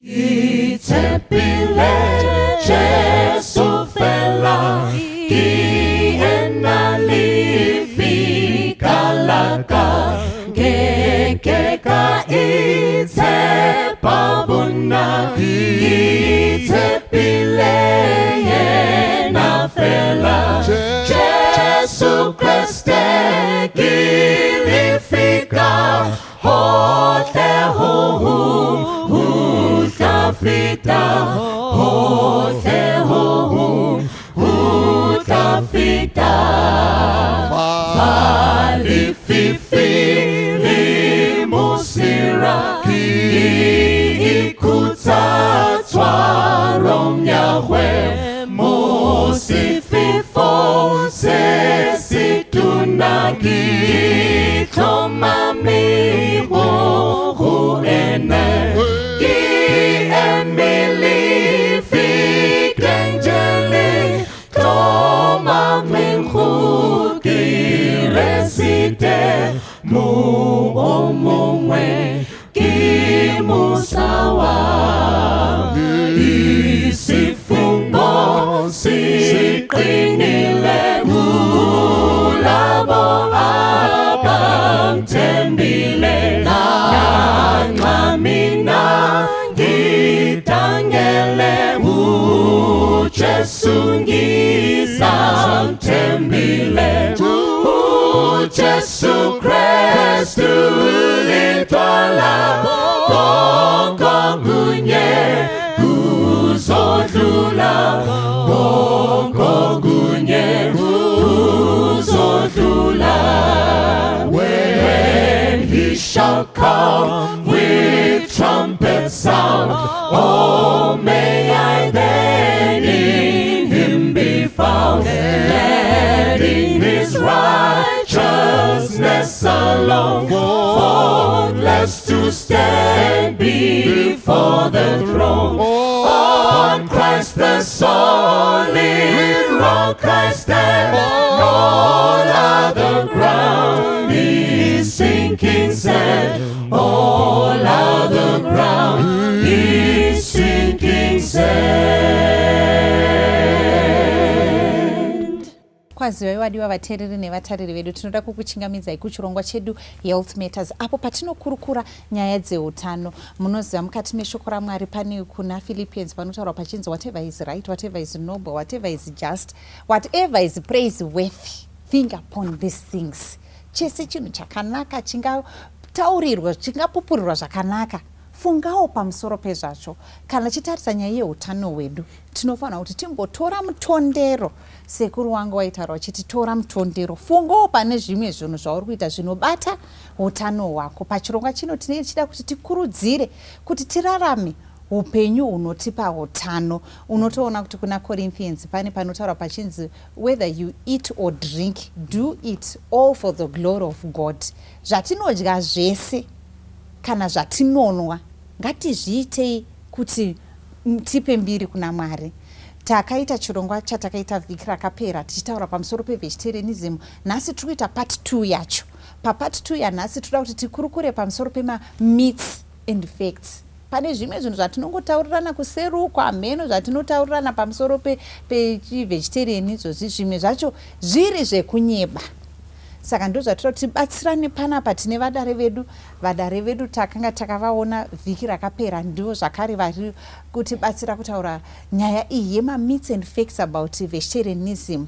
Itepile Jesu fela Kienalifika laka Kekeka itepabuna Itepile yena fela Jesu Christe kilifika Hote hohu Hutafita Hote hohu Hutafita Fali fifili musira Ikutatwa rom Yahweh Musififo sesitunagi Tomami huene Emily Fikengeli Tomami resite mu omwe kimusawa isifungo siqinile ulabo abamthembile nanxamina ngitangele uJesu ngisamthembile Jesu Christu litwala bongo gunye uzodlula bongo gunye uzodlula when he shall come with trumpet sound oh may I then in him be found letting his righteousness alone, faultless to stand before the throne. On Christ the solid rock I stand, all other ground is sinking sand, all other ground is sinking sand. Kwaziwa wadiwa vateereri nevatariri vedu tinoda kukuchingamidzai kuchirongwa chedu Health Matters apo patinokurukura nyaya dzeutano. Munoziva mukati meshoko raMwari pane kuna Philippians panotaurwa pachinzi whatever is right, whatever is noble, whatever is just, whatever is praiseworthy, think upon these things. Chese chinhu chakanaka chingataurirwa chingapupurirwa zvakanaka fungawo pamusoro pezvacho. Kana chitarisa nyaya yeutano hwedu tinofanira kuti timbotora mutondero sekuru wangu waitaura uchiti tora mutondero fungawo pane zvimwe zvinhu zvauri kuita zvinobata utano hwako. Pachirongwa chino tinechida kuti tikurudzire kuti tirarame upenyu hunotipa utano. Unotoona kuti kuna Corinthians pane panotaura pachinzi whether you eat or drink do it all for the glory of God. Zvatinodya zvese kana zvatinonwa ngatizviitei kuti tipe mbiri kuna Mwari. Takaita chirongwa chatakaita vhiki rakapera tichitaura pamusoro pevegetarianism. Nhasi tiri kuita part 2 yacho. Papart 2 yanhasi toda kuti tikurukure pamusoro pema-myths and facts. Pane zvimwe zvinhu zvatinongotaurirana kuseruko ameno zvatinotaurirana pamusoro pechivegetarian izvozvi zvimwe zvacho zviri zvekunyeba. Saka ndo zvatoda kuti tibatsirane panapa tine vadare vedu takanga takavaona vhiki rakapera ndivo zvakare vari kutibatsira kutaura nyaya iyi yema-myths and facts about vegetarianism.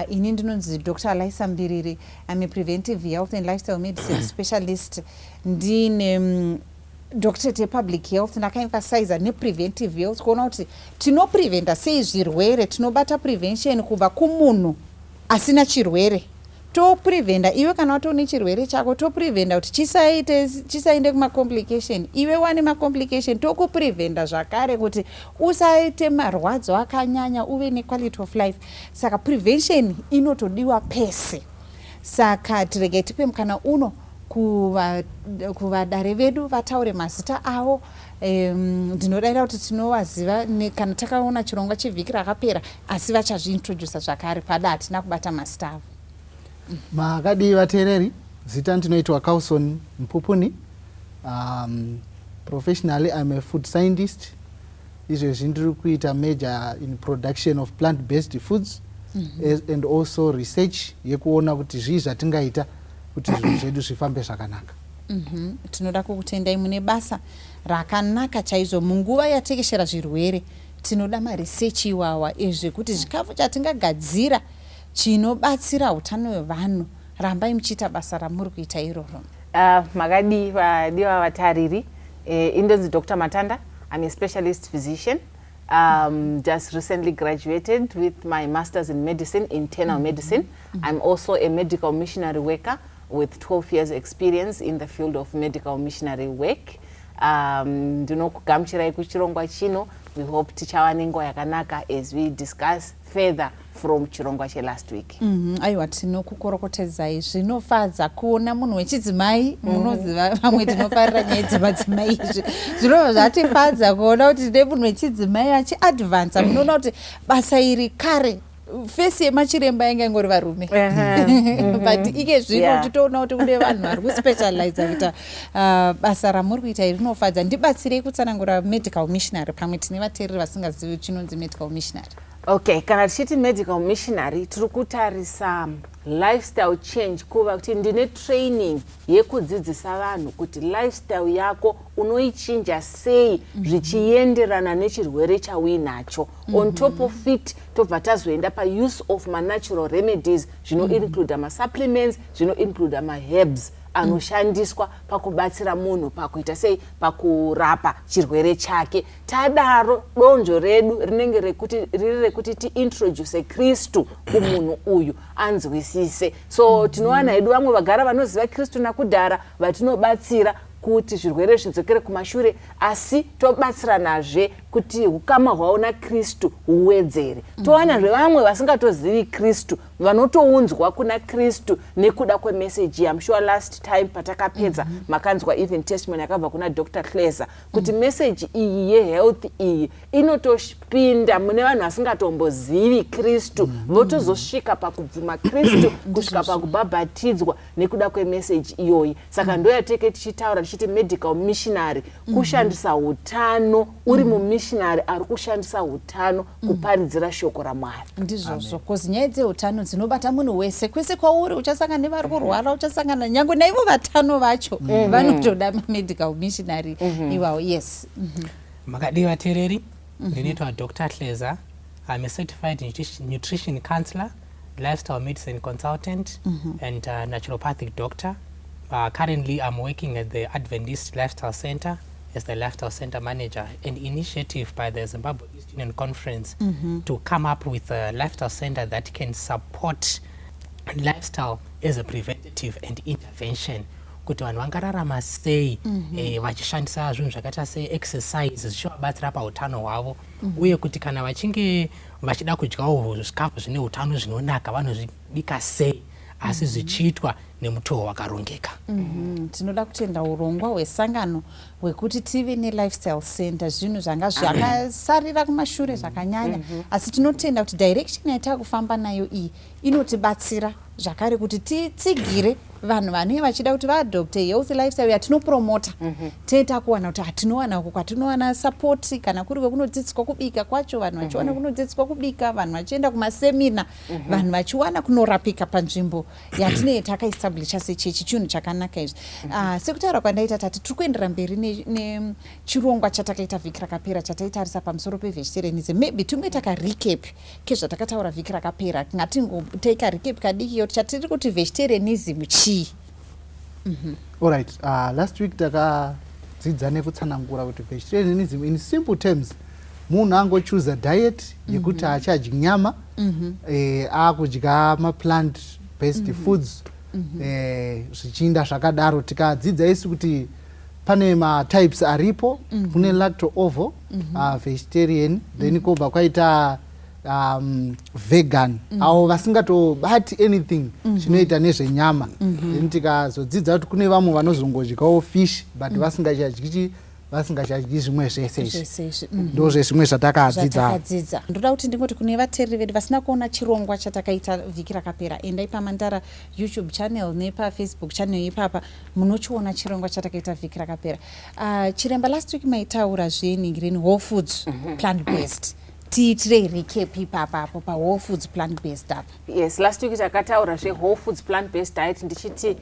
Ini ndinonzi Dr. Laisa Mbiriri. I'm a preventive health and lifestyle medicine specialist. Ndine doctorate public health ndakaemphasize nepreventive health kuona kuti tinopreventa sei zvirwere, tinobata prevention kubva kumunhu asina chirwere. Topreventa iwe kana watone chirwere chako topreventa kuti chisaende kuma-complication. Iwe wane ma-complication tokupreventa zvakare kuti usaite marwadzo akanyanya uve ne-quality of life. Saka prevention inotodiwa pese. Saka tirege tipe mukana uno kuvadare vedu vataure mazita avo. Ndinodaira kuti tinovaziva kana takaona chirongwa chevhiki rakapera asi vachazviintrodusa zvakare pada hatina kubata mazita avo. Makadi vateereri, zita ndinoitwa Kauson Mpupuni. Professionally, I'm a food scientist. Izvezvi ndiri kuita major in production of plant-based foods and also research yekuona kuti zvii zvatingaita kuti zvinhu zvedu zvifambe zvakanaka. Tinoda kukutendai mune basa rakanaka chaizvo munguva yatekeshera zvirwere. Tinoda maresearch iwawa ezvekuti chikafu chatingagadzira chinobatsira utano hwevanhu. Rambai muchiita basa ramuri kuita iroro. Makadiwa vatariri, indonzi Dr. Matanda. I'm a specialist physician. Just recently graduated with my master's in medicine, internal medicine. I'm also a medical missionary worker with 12 years experience in the field of medical missionary work. Ndinokugamuchirai kuchirongwa chino. We hope tichawa nenguva yakanaka as we discuss further from chirongwa che last week. Aiwa, tinokukorokotedzai. Zvinofadza kuona munhu wechidzimai, munoziva vamwe tinofarira nyaya dzemadzimai izvi. Zvinobva zvatifadza kuona kuti tine munhu wechidzimai achiadvhansa. Munoona kuti basa iri kare fesi yemachiremba yanga ingori varume. But ike zvino titoona kuti kune vanhu vari kuspecialize kuita basa ramuri kuita iri rinofadza. Ndibatsirei kutsanangura medical missionary pamwe tine vateereri vasingazivi chinonzi medical missionary. Okay, kana tichiti medical missionary tiri kutarisa lifestyle change kuva kuti ndine training yekudzidzisa vanhu kuti lifestyle yako unoichinja sei zvichienderana nechirwere chauinacho. On top of it tobva tazoenda pause of natural remedies zvino include supplements, zvino include herbs anoshandiswa pakubatsira munhu pakuita sei pakurapa chirwere chake. Tadaro donzvo redu rinenge rekuti tiintroduce Kristu kumunhu uyu anzwisise. So tinowana hedu vamwe vagara vanoziva Kristu nakudhara vatinobatsira kuti zvirwere zvidzokere kumashure, asi tobatsiranazve kuti ukama hwavo naKristu huwedzere. Towana zvevamwe vasingatozivi Kristu vanotounzwa kuna Kristu nekuda kwemeseji. I'm sure last time patakapedza makanzwa even testimony yakabva kuna Dr. Kleza kuti meseji iyi yehealth iyi inotopinda mune vanhu vasingatombozivi Kristu, votozosvika pakubvuma Kristu kusvika pakubhabhatidzwa nekuda kwemeseji iyoyi. Saka ndoyateke tichitaura tichiti medical missionary, kushandisa utano, uri mumissionary ari kushandisa utano kuparidzira shoko raMwari. Ndizvozvo, kozi nyaya dzeutano dzinobata munhu wese, kwese kwauri uchasangana nevari kurwara, uchasangana nyange naivo vatano vacho vanotoda medical missionary iwawo. Yes. Makadiwa vateereri, ndinoitwa Dr. Kleza. I'm a certified nutrition counselor, lifestyle medicine consultant, and naturopathic doctor. Currently, I'm working at the Adventist Lifestyle Center as the Lifestyle Center Manager, an initiative by the Zimbabwe East Union Conference to come up with a lifestyle center that can support lifestyle as a preventative and intervention. Kuti vanhu vangararama sei vachishandisa zvinhu zvakaita se-exercise zvichivabatsira pautano hwavo, uye kuti kana vachinge vachida kudyawo zvikafu zvine utano zvinonaka vanozvibika sei asi zvichiitwa nemutoo wakarongeka. Tinoda kutenda urongwa hwesangano hwekuti tive ne-lifestyle center, zvinhu zvanga zvakasarira kumashure zvakanyanya, asi tinotenda kuti direction yatakufamba nayo iyi inotibatsira zvakare kuti titsigire vanhu vanenge vachida kuti vaadopte health lifestyle yatinopromota. Teta kuwana kuti hatinowana uko kwatinowana support, kana kuri kwekunodzidziswa kubika kwacho vanhu vachiwana kunodzidziswa kubika, vanhu vachienda kumasemina, vanhu vachiwana kunorapika panzvimbo yatinenge takaestablisha sechechi. Chinhu chakanaka izvi. Sekutaura kwandaita tati tiri kuendera mberi nechirongwa chatakaita vhiki rakapera chataitarisa pamusoro pevegetarianism. Maybe tungoita karecap kezvatakataura vhiki rakapera, ngatingoteika recap kadiki yoti chatiri kuti vegetarianism chii. Alright, last week takadzidza nekutsanangura kuti vegetarianism in simple terms munhu angochoose diet yekuti achadyi nyama, akudya maplant based foods, zvichiinda zvakadaro. Tikadzidza isu kuti pane matypes aripo, kune lacto ovo vegetarian, then kobva kwaita vegan, avo vasingatobati anything chinoita nezvenyama. Then tikazodzidza kuti kune vamwe vanozongodyawo fish but vasingachadyi vasingachadyi zvimwe zvese izvi Zvese, ndo zvezvimwe zvatakadzidza. zvatakadzidza. Ndoda kuti ndingoti kune vateereri vedu vasina kuona chirongwa chatakaita vhiki rakapera, endai pamandara YouTube channel nepafacebook channel ipapa munochiona chirongwa chatakaita vhiki rakapera. Chiremba last week maitaura zveningireni whole foods plant based. Tiitire recap ipapa apo pa whole foods plant based apa. Yes, last week takataura whole foods plant based diet ndichiti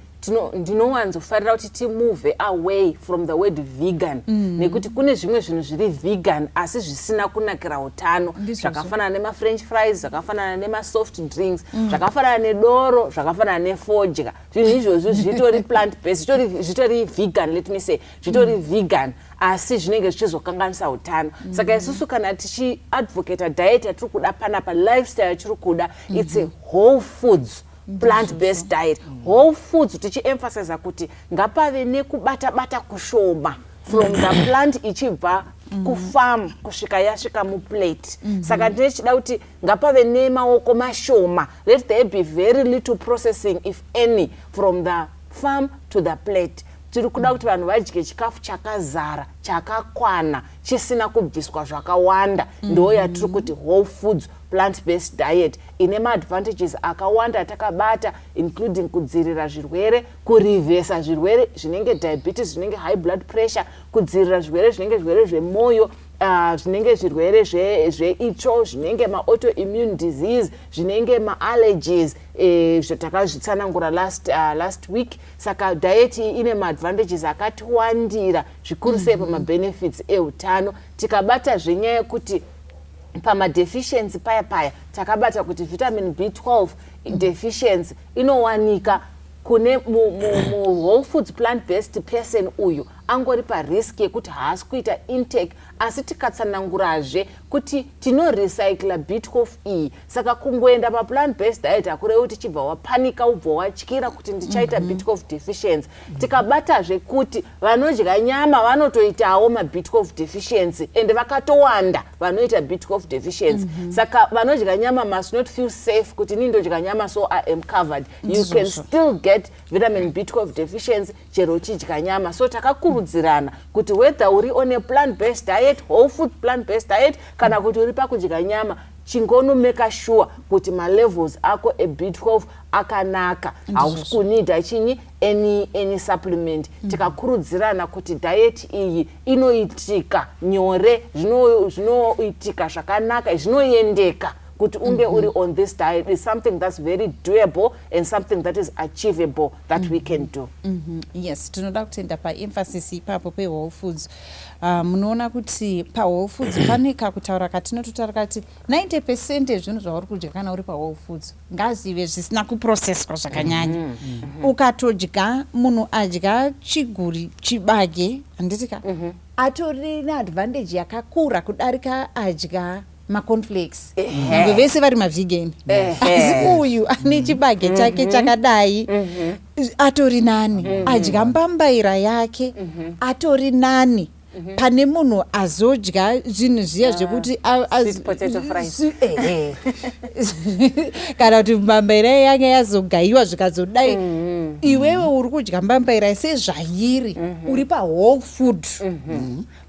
ndinowanzofarira kuti timove away from the word vegan nekuti kune zvimwe zvinhu zviri vegan asi zvisina kunakira utano, zvakafanana nemafrench fries, zvakafanana nemasoft drinks, zvakafanana nedoro, zvakafanana nefodya. Zvinhu izvozvo zvitori plant based, zvitori vegan, let me say zvitori vegan asi zvinenge zvichizokanganisa utano. Saka isusu kana tichiadvocate diet yatiri kuda panapa, lifestyle yatiri kuda, it's a whole foods plant-based diet. Whole foods tichi-emphasize kuti ngapave nekubata-bata kushoma from the plant ichibva kufarm kusvika yasvika muplate. Saka ndinechida kuti ngapave nemaoko mashoma. Let there be very little processing, if any, from the farm to the plate. Tiri kuda kuti vanhu vadye chikafu chakazara, chakakwana, chisina kubviswa zvakawanda. Ndo yatiri kuti whole foods plant-based diet ine maadvantages akawanda atakabata, including kudzivirira zvirwere, kurivhesa zvirwere zvinenge diabetes, zvinenge high blood pressure, kudzivirira zvirwere zvinenge zvirwere zvemoyo, zvinenge zvirwere zveitsvo, zvinenge ma-autoimmune disease, zvinenge ma-allergies, zvatakazvitsanangura last week. Saka diet iyi ine ma-advantages akatiwandira zvikuru sei pama-benefits eutano. Tikabata zvenyaya yekuti pama-deficiency paya takabata kuti vitamin B12 deficiency inowanika kune whole foods plant-based person uyu angori parisk yekuti haasi kuita intake, asi tikatsanangurazve kuti tinorecycla B12 iyi. Saka kungoenda pa-plant-based diet hakureva kuti chibva wapanika ubva watyira kuti ndichaita B12 deficiency. Tikabatazve kuti vanodya nyama vanotoitawo ma-B12 deficiency ende vakatowanda vanoita B12 deficiency. Saka vanodya nyama must not feel safe kuti nindodya nyama so I am covered. You can still get vitamin B12 deficiency chero uchidya nyama. So takakurudzirana kuti whether uri on a plant-based diet, whole food plant-based diet, kana kuti uri pakudya nyama, chingono make sure kuti ma-levels ako e-B12 akanaka. Hausi kunida chini any supplement. Tikakurudzirana kuti diet iyi inoitika nyore, zvinoitika zvakanaka, zvinoendeka kuti unge uri on this diet is something that's very doable and something that is achievable that we can do. Yes, tinoda kutenda pa-emphasis ipapo pe-whole foods. Munoona kuti pa-whole foods pane kakutaura katinototaura kati 90% ezvinhu zvauri kudya kana uri pa-whole foods ngazive zvisina kuprocesswa zvakanyanya. Ukatodya, munhu adya chiguri, chibage, handitika, atori neadvantage yakakura kudarika adya ma-cornflakes. Nge vese vari ma-vegan. Asi uyu ane chibage chake chakadai atori nani. Adya mbambaira yake atori nani. Pane munhu azodya zvinhu zviya zvekuti Sweet potato fries. kana kuti mbambaira yange yazogaiwa zvikazodai, iwewe uri kudya mbambaira sezvairi uri pa-whole food.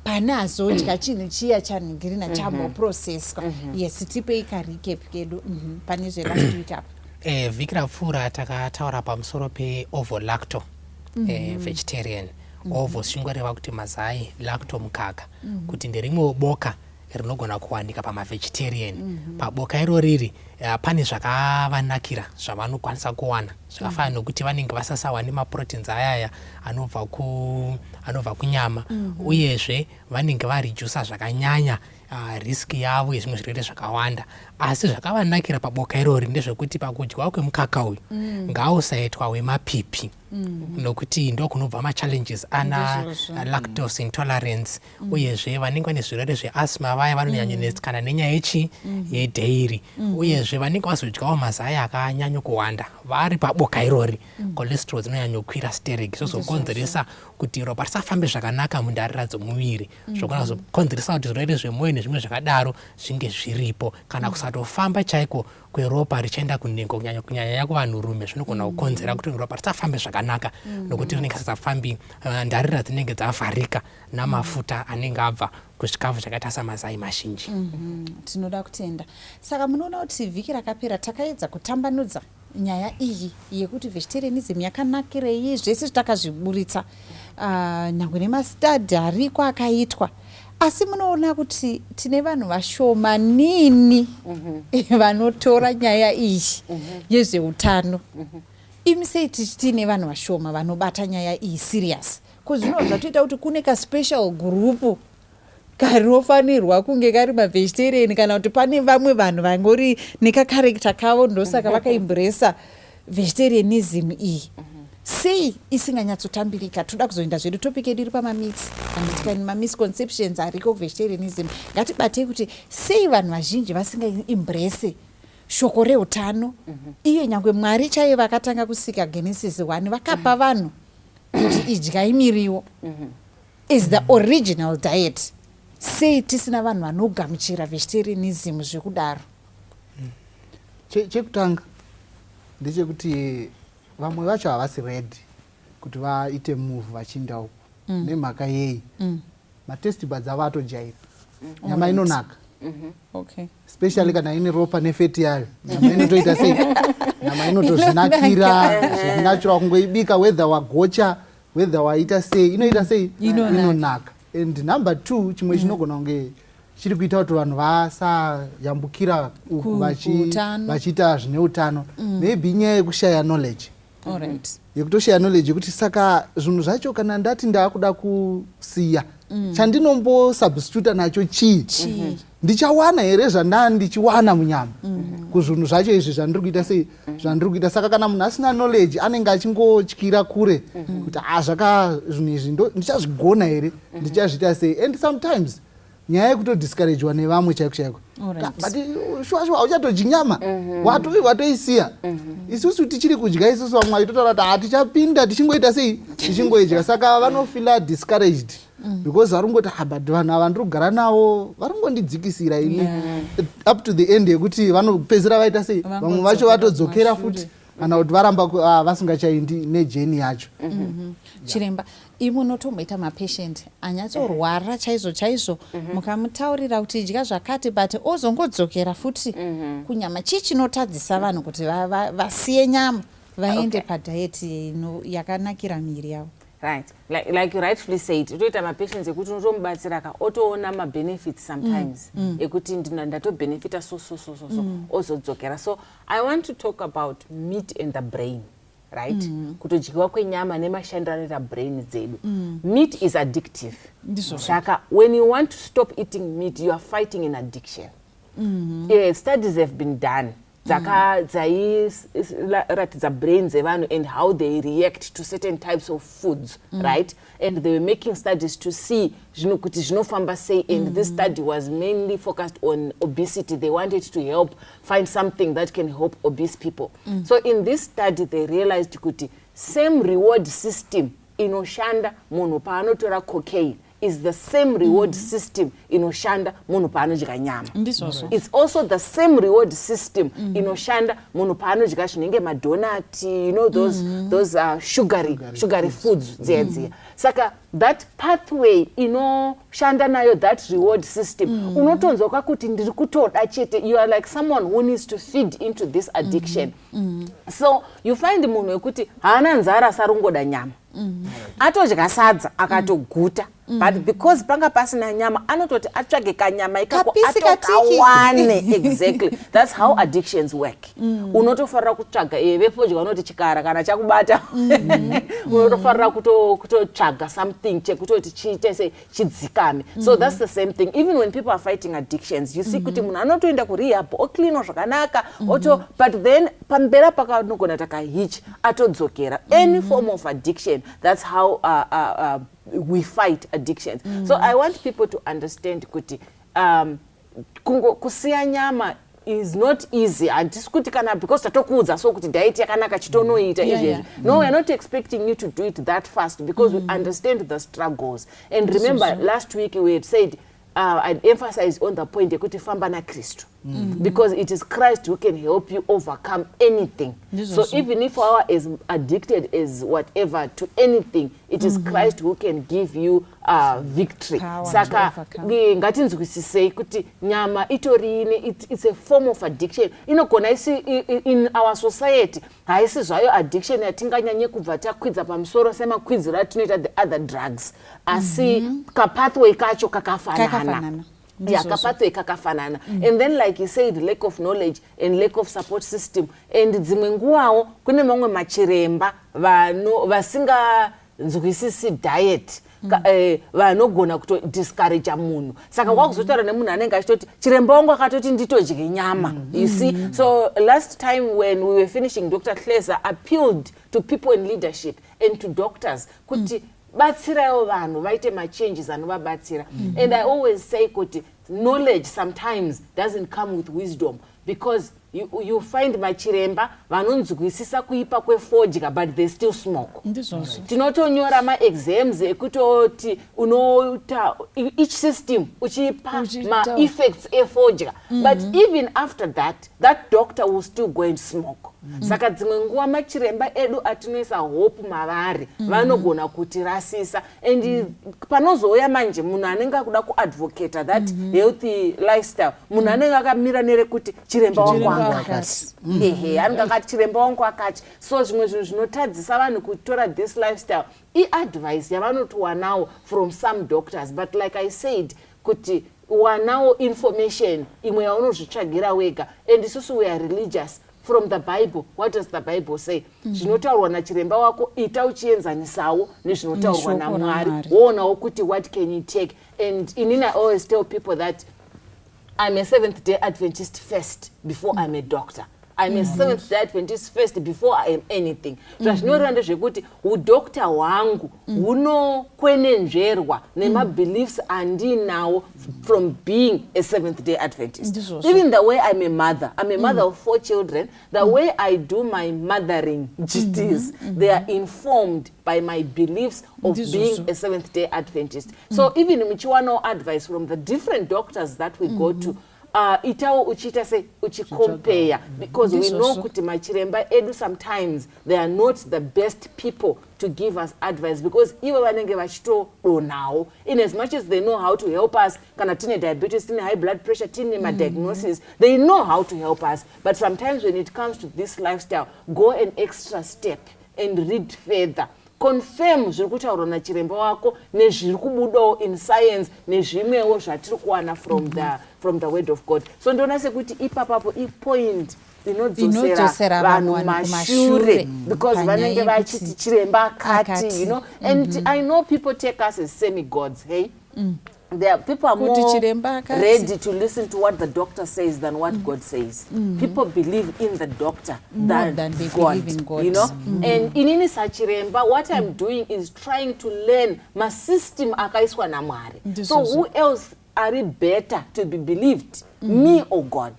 Pane azodya chinhu chiya chaningirina chamboprocesswa. Yes, tipei karecap kedu pane zvelast week apa. Vhiki rapfuura takataura pamusoro pe-ovo-lacto vegetarian. Ovo zvingoreva kuti mazai, lacto mukaka, kuti nderimwe boka rinogona kuwanika pama-vegetarian. Paboka iroriri pane zvakavanakira zvavanokwanisa kuwana, zvakafanana nokuti vanenge vasasawani maproteins ayaya anobva kunyama, uyezve vanenge varijusa zvakanyanya riski yavo yezvimwe zvirwere zvakawanda. Asi zvakavanakira paboka irori ndezvekuti pakudyiwa kwemukaka uyu ngausaitwa wemapipi, nokuti ndo kunobva ma-challenges ana lactose intolerance, uyezve vanenge vane zvirwere zveasthma vaya vanonyanyonetsikana nenyaya yedairy, uyezve vanenge vazodyawo mazai akanyanya kuwanda vari paboka irori cholesterol dzinonyanyokwira stereki zvozokonzeresa kuti ropa risafambe zvakanaka mundarira dzomuviri zvokona kuzokonzeresa kuti zvirwere zvemwoyo nezvimwe zvakadaro zvinge zviripo kana kusatofamba chaiko kweropa richienda kunhengo kunyanya kuvanhurume zvinogona kukonzera kuti ropa risafambe zvakanaka nokuti rinenge risafambi ndarira dzinenge dzavharika namafuta anenge abva kuzvikafu zvakaita samazai mazhinji. Tinoda kutenda. Saka munoona kuti vhiki rakapera takaedza kutambanudza nyaya iyi yekuti vegetarianism yakanakirei, zvese zvitakazviburitsa nyangwe nemastadhi ariko akaitwa, asi munoona kuti tine vanhu vashoma nini vanotora nyaya iyi yezveutano. Imi sei tichitine vanhu vashoma vanobata nyaya iyi serious? Kuzvino zvatoita kuti kune ka special group kanofanirwa kunge kari mavegetarian, kana kuti pane vamwe vanhu vangori nekakarekta kavo ndosaka vakaimbresa vegetarianism iyi. Sei isinganyatsotambirika? Toda kuzoenda zvedu topic yedu iri pamamits and mamisconceptions ariko vegetarianism. Ngatibatei kuti sei vanhu vazhinji vasingaimbrese shoko reutano. Iye nyangwe Mwari chaiye vakatanga kusika Genesis 1 vakapa vanhu kuti idyai miriwo is the original diet. Sei tisina vanhu vanogamuchira vegetarianism zvekudaro? Chekutanga ndechekuti vamwe vacho havasi ready kuti vaite move vachienda uku. Nemhaka yei matesti buds avo atojaira, nyama inonaka. Okay. Especially kana ine ropa nefeti yayo, nyama inotoita sei? Nyama inotozvinakira zvinachura kungoibika, whether wagocha whether waita sei, inoita sei? Inonaka. And number 2, chimwe chinogona kunge chiri kuita kuti vanhu vasayambukira vachiita zvine utano, maybe nyaya yekushaya knowledge. Yekutoshaya knowledge yekuti saka zvinhu zvacho kana ndati ndaakuda kusiya chandinombosubstituta nacho chii? Ndichawana here zvandandichiwana munyama kuzvinhu zvacho izvi zvandiri kuita sei? Zvandiri kuita. Saka kana munhu asina knowledge anenge achingotyira kure kuti zvinhu izvi ndichazvigona here, ndichazviita sei? And sometimes nyaya yekutodiscouragewa nevamwe chaiko chaiko, but shuwa hauchatodyi nyama, watoisiya. Isusu tichiri kudya, isusu vamwe vaitotaura kuti hatichapinda tichingoita sei? Tichingoidya. Saka vanofila discouraged because varungoti but vanhu ava ndiri kugara navo varingondidzikisira ini up to the end yekuti vanopedzera vaita sei? Vamwe vacho vatodzokera futi kana kuti varamba vasingachaindi nejeni yacho. Chiremba, imi unotomboita mapatient anyatsorwara chaizvo chaizvo, mukamutaurira kuti idya zvakati but ozongodzokera futi kunyama. Chii chinotadzisa vanhu kuti vasiye nyama vaende padiet yakanakira miri yavo? Right, like you rightfully said, utoita mapatients ekuti unotomubatsira ka otoona mabenefits sometimes ekuti ndatobenefita so ozodzokera. So I want to talk about meat and the brain, right? Kutodyiwa kwenyama nemashandiro anoita brain dzedu. Meat is addictive. Saka when you want to stop eating meat, you are fighting an addiction. Studies have been done dzairatidza brains evanhu and how they react to certain types of foods, right? And they were making studies to see kuti zvinofamba sei, and this study was mainly focused on obesity. They wanted to help find something that can help obese people. So in this study they realized kuti same reward system inoshanda munhu paanotora cocaine is the same reward system inoshanda munhu paanodya nyama. It's also the same reward system inoshanda munhu paanodya zvinenge madonut, you know, those sugary foods dziya. Saka that pathway inoshanda nayo that reward system unotonzoka kuti ndiri kutoda chete, you are like someone who needs to feed into this addiction. So you find munhu wekuti haana nzara sarungoda nyama, atodya sadza akatoguta, but because panga pasina nyama anototi atsvage kanyama ikako atokawane. Exactly, that's how addictions work. Unotofarira kutsvaga vefodya unoti chikara kana chakubata unotofarira kutotsvaga something chekutoti chiite chidzikame. So that's the same thing even when people are fighting addictions. You see kuti munhu anotoenda kurehab ocleano zvakanaka but then pambera pakanogona takahitch atodzokera. Any form of addiction, that's how we fight addictions. So I want people to understand kuti kusiya nyama is not easy. Handisi kuti kana because tatokuudza so kuti diet yakanaka chitonoita izvezvi. No, we are not expecting you to do it that fast because we understand the struggles. And remember, last week we had said, I'd emphasize on the point yekuti famba na Kristu. Because it is Christ who can help you overcome anything. So even if you are as addicted as whatever to anything, it is Christ who can give you victory. Saka ngatinzwisisei kuti nyama itorine, it's a form of addiction. Inogona isi in our society haisi zvayo addiction yatinganyanye kubva takwidza pamusoro semakwidziro atinoita the other drugs. Asi kapathway kacho kakafanana. Yeah, kapathway kakafanana. And then like you said, lack of knowledge and lack of support system. And dzimwe nguvawo kune mamwe machiremba vasinganzwisisi diet. Vanogona kuto discourage munhu. Saka wakuzotaura nemunhu anenge achitoti chiremba wangu akatoti nditodye nyama. You see? So last time when we were finishing, Dr. Klesa appealed to people in leadership and to doctors kuti batsirawo vanhu vaite machanges anovabatsira. And I always say kuti knowledge sometimes doesn't come with wisdom, because you find machiremba vanonzwisisa kuipa kwefodya but they still smoke. Tinotonyora ma-exams ekutoti unoita each system uchipa ma-effects efodya. But even after that doctor will still go and smoke. Saka dzimwe nguva machiremba edu atinoisa hope mavari vanogona kutirasisa. And panozouya manje munhu anenge akuda kuadvocata that healthy lifestyle, munhu anenge akamira nerekuti chiremba wangu akati. Anenge akati chiremba wangu akati. So zvimwe zvinhu zvinotadzisa vanhu kutora this lifestyle i-advice yavanotowanawo from some doctors. But like I said, kuti wanawo information imwe yaunozvitsvagira wega. And isusu we are religious. From the Bible, what does the Bible say? Zvinotaurwa nachiremba wako ita uchienzanisawo nezvinotaurwa naMwari. Wonawo kuti what can you take? And inini I always tell people that I'm a Seventh-day Adventist first before I'm a doctor. I'm a Seventh-day Adventist first before I am anything. Zvazvinoreva ndezvekuti udokta hwangu hunokwenenzverwa nema-beliefs andinawo from being a Seventh-day Adventist. Even the way I'm a mother of 4 children, the way I do my mothering duties, they are informed by my beliefs of being a Seventh-day Adventist. So even michiwano advice from the different doctors that we go to, itawo uchita say uchicompare, because we know kuti machiremba edu sometimes they are not the best people to give us advice, because ivo vanenge vachitodonawo in as much as they know how to help us. Kana tine diabetes, tine high blood pressure, tine diagnosis, they know how to help us. But sometimes when it comes to this lifestyle, go an extra step and read further. Confirm zviri kutaurwa nachiremba wako nezviri kubudawo in science nezvimwewo zvatiri kuwana from the word of God. So ndona sekuti ipapapo ipoint inodzosera vanhu mashure, because vanenge vachiti chiremba akati, you know. And I know people take us as semi-gods, hey? There are people are more ready to listen to what the doctor says than what God says. People believe in the doctor than they believe in God. You know? And inini sachiremba, what I'm doing is trying to learn my system akaiswa na Mwari. So who else are better to be believed? Me or God?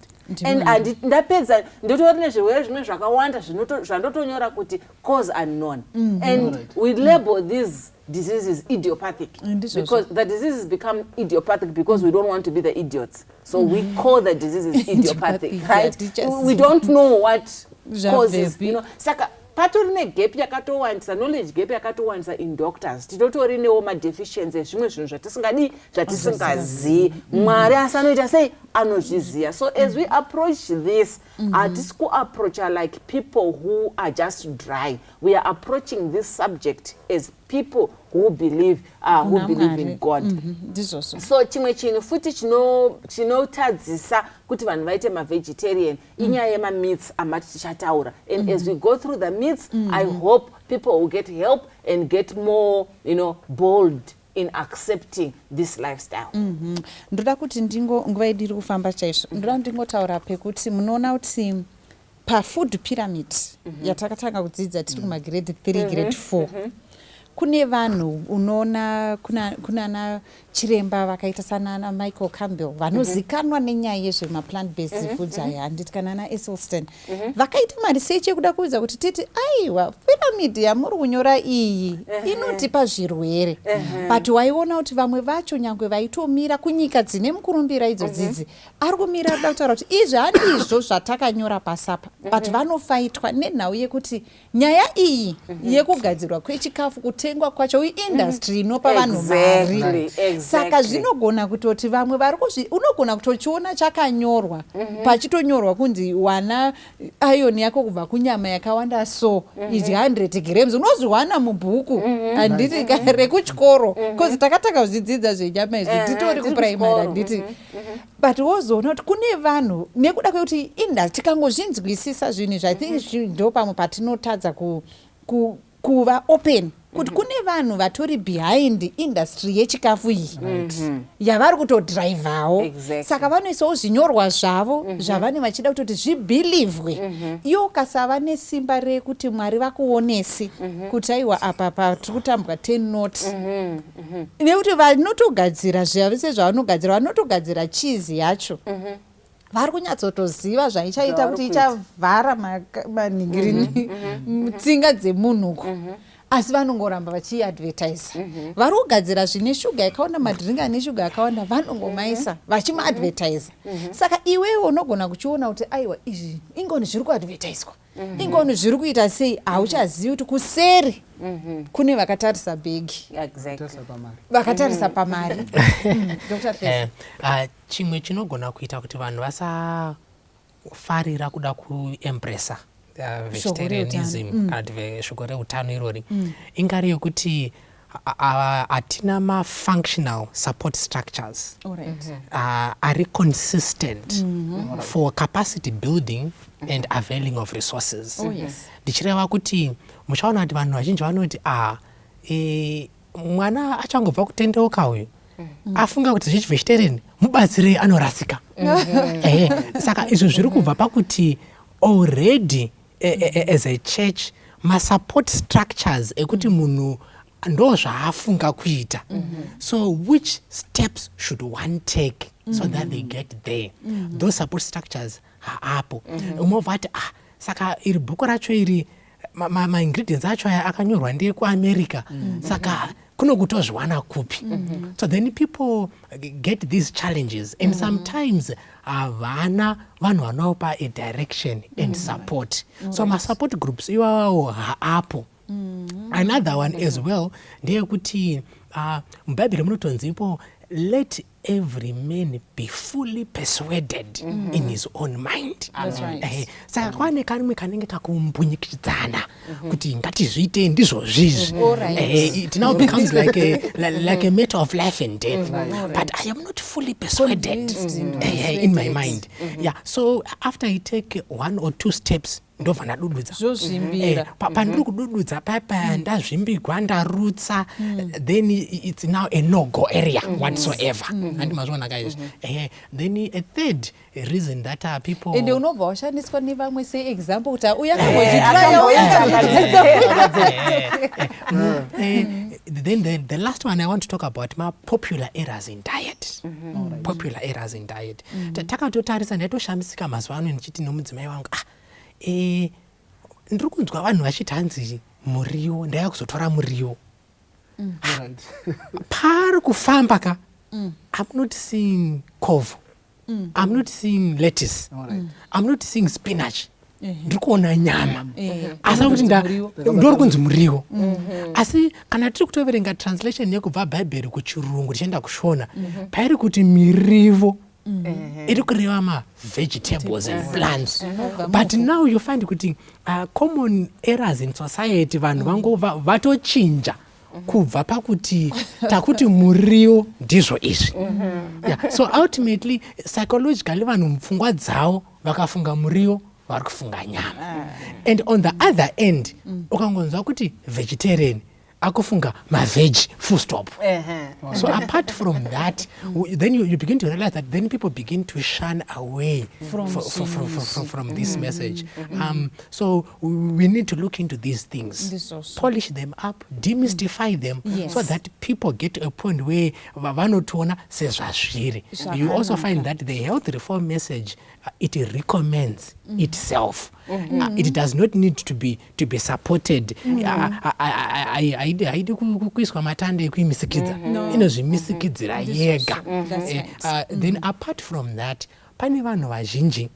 And ndapedza ndotori nezvirwere zvimwe zvakawanda zvandotonyora kuti cause unknown. And we label these diseases idiopathic, because the diseases become idiopathic because we don't want to be the idiots. So we call the diseases idiopathic, right? We don't know what causes, you know. Saka patorine gap yakatowanisa, knowledge gap yakatowanisa in doctors. Titotorinewo ma-deficiencies, zvimwe zvinhu zvatisingazivi. Mwari asanoita sei anozviziva. So as we approach this, hatisi kuapproach like people who are just dry. We are approaching this subject as people who believe in God. So chimwe chinhu futi chinotadzisa kuti vanhu vaite ma-vegetarian inyaya yema-myths amati tichataura. And as we go through the myths, I hope people will get help and get more, you know, bold in accepting this lifestyle. Ndoda kuti nguva yedu iri kufamba chaizvo, ndoda ndingotaura pekuti munoona kuti pafood pyramid yatakatanga kudzidza tiri kuma grade 3 grade 4, kune vanhu unoona kuna chiremba vakaita sanana Michael Campbell vanozikanwa nenyaya yezvemaplant based foods aya handiti kana ana Esselstyn vakaita marisearch ekuda kuudza kuti titi aiwa piramidi yamuri kunyora iyi inotipa zvirwere but waiona kuti vamwe vacho nyangwe vaitomira kunyika dzine mukurumbira idzodzidzi ari kumira arida kutaura kuti izvi handizvo zvatakanyora pasapa but vanofaitwa nenhau yekuti nyaya iyi yekugadzirwa kwechikafu kutengwa kwacho industry inopa vanhu mari saka zvinogona kutoti vamwe vari unogona kutochiona chakanyorwa pachitonyorwa kunzi wana iron yako kubva kunyama yakawanda so idya 100 grams unozviwana mubhuku handiti rekuchikoro bcause takataka kuzvidzidza zvenyama izvi titori kuprimary handiti but wozoona kuti kune vanhu nekuda kwekuti industry tikangozvinzwisisa zvinhu izvi I think ndo pamwe patinotadza kuva open kuti kune vanhu vatori behind industry yechikafu iyi yavari kutodhiraivhawo saka vanoisawo zvinyorwa zvavo zvavane vachida kutoti zvibhilivhwe iwo ukasava nesimba rekuti Mwari vakuonesi kuti aiwa apa tiri kutambwa 10 not nekuti vanotogadzira zvavese zvavanogadzira vanotogadzira cheese yacho vari kunyatsotoziva zvaichaita kuti ichavhara manhingirini tsinga dzemunhuko asi vanongoramba vachiadvertisa vari kugadzira zvine shuga yakawanda madhiringi ane shuga yakawanda vanongomaisa vachimaadvertisa saka iwewo unogona kuchiona kuti aiwa izvi ingoni zviri kuadvertiswa ingoni zviri kuita sei hauchazivi kuti kuseri kune vakatarisa bhegi vakatarisa pamari chimwe chinogona kuita kuti vanhu vasafarira kuda kuembresa vegetarianism kana kuti shoko reutano irori ingari yokuti hatina ma-functional support structures are consistent for capacity building and availing of resources. Ndichireva kuti muchaona kuti vanhu vazhinji vanoti mwana achangobva kutendeuka uyu afunga kuti zvechivegetarian mubatsirei anorasika. Saka izvo zviri kubva pakuti already as a church ma-support structures ekuti munhu ndo zvaafunga kuita. So which steps should one take so that they get there? Those support structures haapo. Umobva ati saka iri bhuku racho iri ma-ingredients acho aya akanyorwa ndekuAmerica. Saka kuno kutozviwana kupi. So then people get these challenges and sometimes havana vanhu vanopa a direction and support. So ma-support groups iwawo haapo. Another one as well ndeyekuti mubhaibheri munotonzipo let every man be fully persuaded in his own mind. Saka kwane kamwe kanenge kakumbunyikidzana kuti ngatizviite ndizvo zvizvi. It now becomes like a matter of life and death. But I am not fully persuaded in my mind. So after I take 1 or 2 steps ndobva ndadududza pandiri kudududza papa ndazvimbigwa ndarutsa then it's now a no-go area whatsoever. Andimazvona guys. Then a third reason that people ende unobva washandiswa nevamwe seexample kuti then the last one I want to talk about popular errors in diet. Popular errors in diet. Takatotarisa ndatoshamisika mazuva ano ndichiti nomudzimai wangu ndiri kunzwa vanhu vachiti hanzi muriwo ndaya kuzotora muriwo pari kufamba ka I'm not seeing covo, I'm not seeing lettuce, I'm not seeing spinach. Ndiri kuona nyama asi kuti ndori kunzi muriwo. Asi kana tiri kutoverenga translation yekubva bhaibheri kuchirungu tichienda kushona pairi kuti mirivo iri kureva ma-vegetables and plants. But now you find kuti common errors in society vanhu vangu vatochinja kubva pakuti takuti muriwo ndizvo izvi. So ultimately psychologically vanhu mupfungwa dzavo vakafunga muriwo vari kufunga nyama. And on the other end ukangonzwa kuti vegetarian akufunga maveg full stop. So apart from that, then you begin to realize that then people begin to shun away from this message. So we need to look into these things, polish them up, demystify them, so that people get to a point where you also find that the health reform message, it recommends itself. It does not need to be supported. Haidi kuiswa matande ekuimisikidza inozvimisikidzira yega. Then apart from that, pane vanhu vazhinji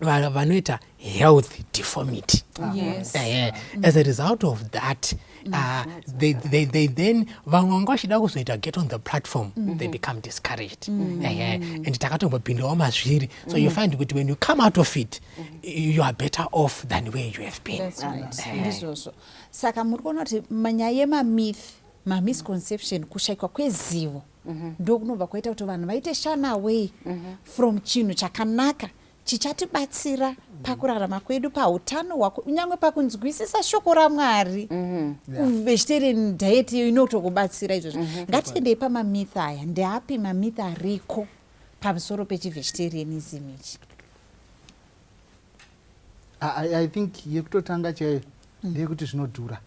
vanoita health deformity. As a result of that, they then vamwe vachida kuzoita get on the platform, they become discouraged. And takatombopindawo mazviri. So you find that when you come out of it, you are better off than where you have been. That's right. Saka muri kuona kuti manyaya yemamyth, misconception, kushayikwa kwezivo ndo kunobva kwaita kuti vanhu vaite shun away from chinhu chakanaka chichatibatsira pakurarama kwedu, pautano hwako, unyangwe pakunzwisisa shoko raMwari. Vegetarian diet iyo inotokubatsira izvozvo. Ngatiendei pamamyth aya. Ndeapi mamyth ariko pamusoro pechivegetarianism ichi? I think yekutotanga chaiyo ndeyekuti zvinodhura.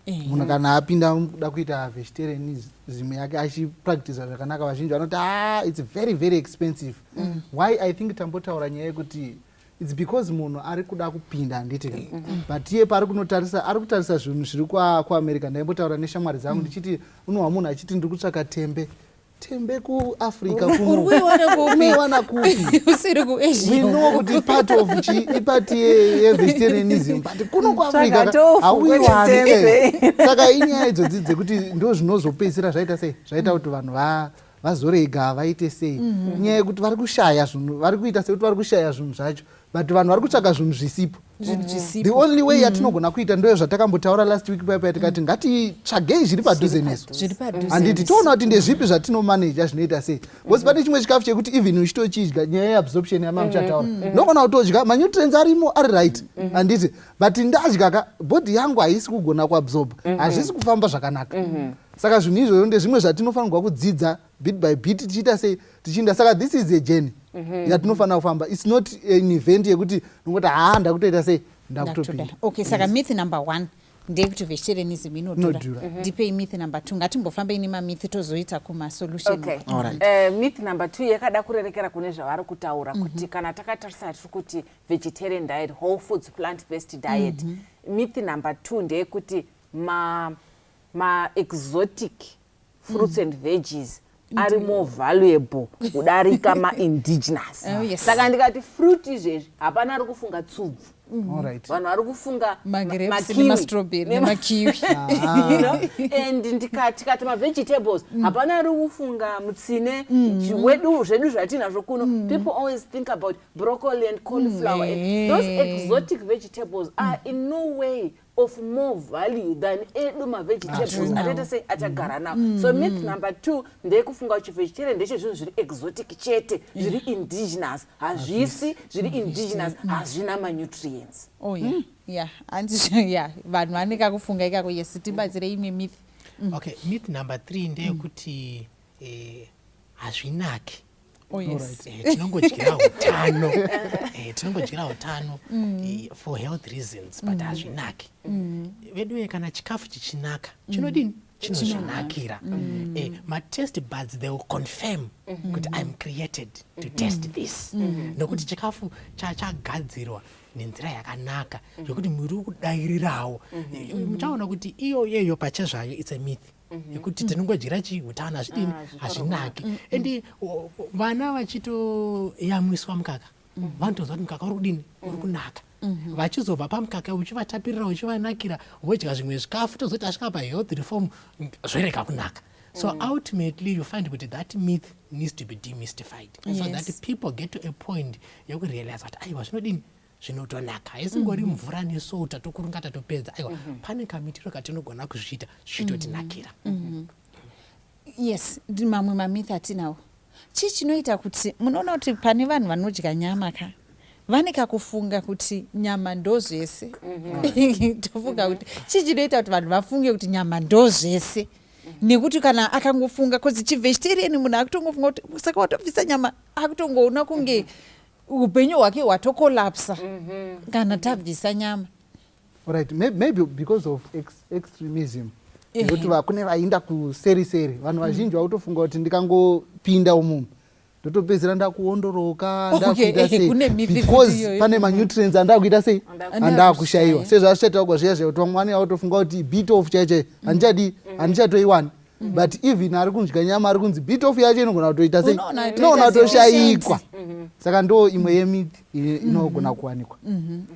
Munhu kana apinda kuda kuita vegetarianism yake achipractice zvakanaka, vazhinji vanoti it's very very expensive. Why I think tambotaura nyaya yekuti it's because munhu ari kuda kupinda handiti but iye paari kunotarisa, ari kutarisa zvinhu zviri kuAmerica. Ndaimbotaura neshamwari dzangu ndichiti unowa munhu achiti ndiri kutsvaka tembe kuAfrica umeiwana kupi? Usiri kuAsia. We know kuti part of ipati yevegetarianism, but kuno kuAfrica hauiwani. Saka inyaya idzodzi dzekuti ndo zvinozopedzisira zvaita sei, zvaita kuti vanhu vazorega vaite sei. Nyaya yekuti vari kushaya zvinhu, vari kuita sekuti vari kushaya zvinhu zvacho, but vanhu vari kutsvaka zvinhu zvisipo. The only way yatinogona kuita ndoyo zvatakambotaura last week paya tikati ngatitsvagei zviri padhuze nesu. Handiti toona kuti ndezvipi zvatinomaneja zvinoita sei. Because pane chimwe chikafu chekuti even uchitochidya, nyaya yeabsorption yamamuchataura, ndogona kutodya manutrients arimo ari right. Handiti but ndadya body yangu haisi kugona kuabsorb, hazvisi kufamba zvakanaka. Saka zvinhu izvozvo ndezvimwe zvatinofanirwa kudzidza bit by bit tichiita sei tichinda. Saka this is a journey yatinofanira kufamba. It's not an event yekuti ngoti ndakutoita sei ndakutopinda. Okay, saka myth number 1 ndeyekuti vegetarianism inodhura. Ndipei myth number 2. Ngatimbofamba ine mamyth tozoita kumasolution. Myth number 2 yakada kurerekera kune zvavari kutaura kuti kana takatarisa tiri kuti vegetarian diet, whole foods, plant based diet. Myth number 2 ndeyekuti ma exotic fruits and veggies are more valuable kudarika ma-indigenous. Saka ndikati fruit izvezvi hapana ari kufunga tsubvu, vanhu vari kufunga makiwi. And ndikati ma-vegetables hapana ari kufunga mutsine zvedu zvatinazvo kuno. People always think about broccoli and cauliflower. Those exotic vegetables are in no way of more value than eduma vegetables atete sei atagara nawo. So myth number 2 ndeyekufunga kuti vegetarian ndezvo zvinhu zviri exotic chete, zviri indigenous, hazvisi zviri indigenous, hazvina manutrients. Vanhu vanenge kufunga ikako. Yes, tibatsire imwe myth. Okay, myth number 3 ndeyekuti hazvinaki. Tinongodyira utano for health reasons, but hazvinaki. Vedu kana chikafu chichinaka chinodini? Chinozvinakira. Ma-taste buds, they will confirm kuti I'm created to taste this. Nokuti chikafu chagadzirwa nenzira yakanaka yokuti mwiri ukudayirirawo. Muchaona kuti iyoyo pachezvayo it's a myth. Yekuti tinongodyira utano hazvidini, hazvinaki. And vana vachitoyamwiswa mukaka, vanotozwa kuti mukaka uri kudini, uri kunaka. Vachizobva pamukaka uchivatapirira, uchivanakira, vodya zvimwe zvikafu, tozoti asvika pahealth reform zvorega kunaka. So ultimately you find that myth needs to be demystified, so that people get to a point yekurealize kuti aiwa zvinodini, zvinotonaka. Haisingori mvura nesota tokurunga tatopedza. Aiwa pane kamitiro katinogona kuzviita zvichitotinakira. Yes, mamwe mamyth atinawo. Chii chinoita kuti munoona kuti pane vanhu vanodya nyama vane kakufunga kuti nyama ndozvese. Tofunga kuti chichinoita kuti vanhu vafunge kuti nyama ndozvese. Nekuti kana akangofunga kozi chivegetarian munhu akutongofunga kuti saka watobvisa nyama akutongoona kunge upenyu hwake hwatokolapsa kana tabvisa nyama. Alright, maybe because of extremism. Nekuti kune vainda kuseri vanhu vazhinji vakutofunga kuti ndikangopinda umu ndotopedzera ndakuondoroka ndakuita sei because pane manutrients andakuita sei andakushayiwa sezvazvichataurwa zviya zvekuti vamwe vatofunga kuti bit off chaiche handichatoiwani but even ari kudya nyama ari kunzi bit off yacho inogona kutoita sei inoona kutoshayikwa saka ndo imwe yemiti inogona kuwanikwa.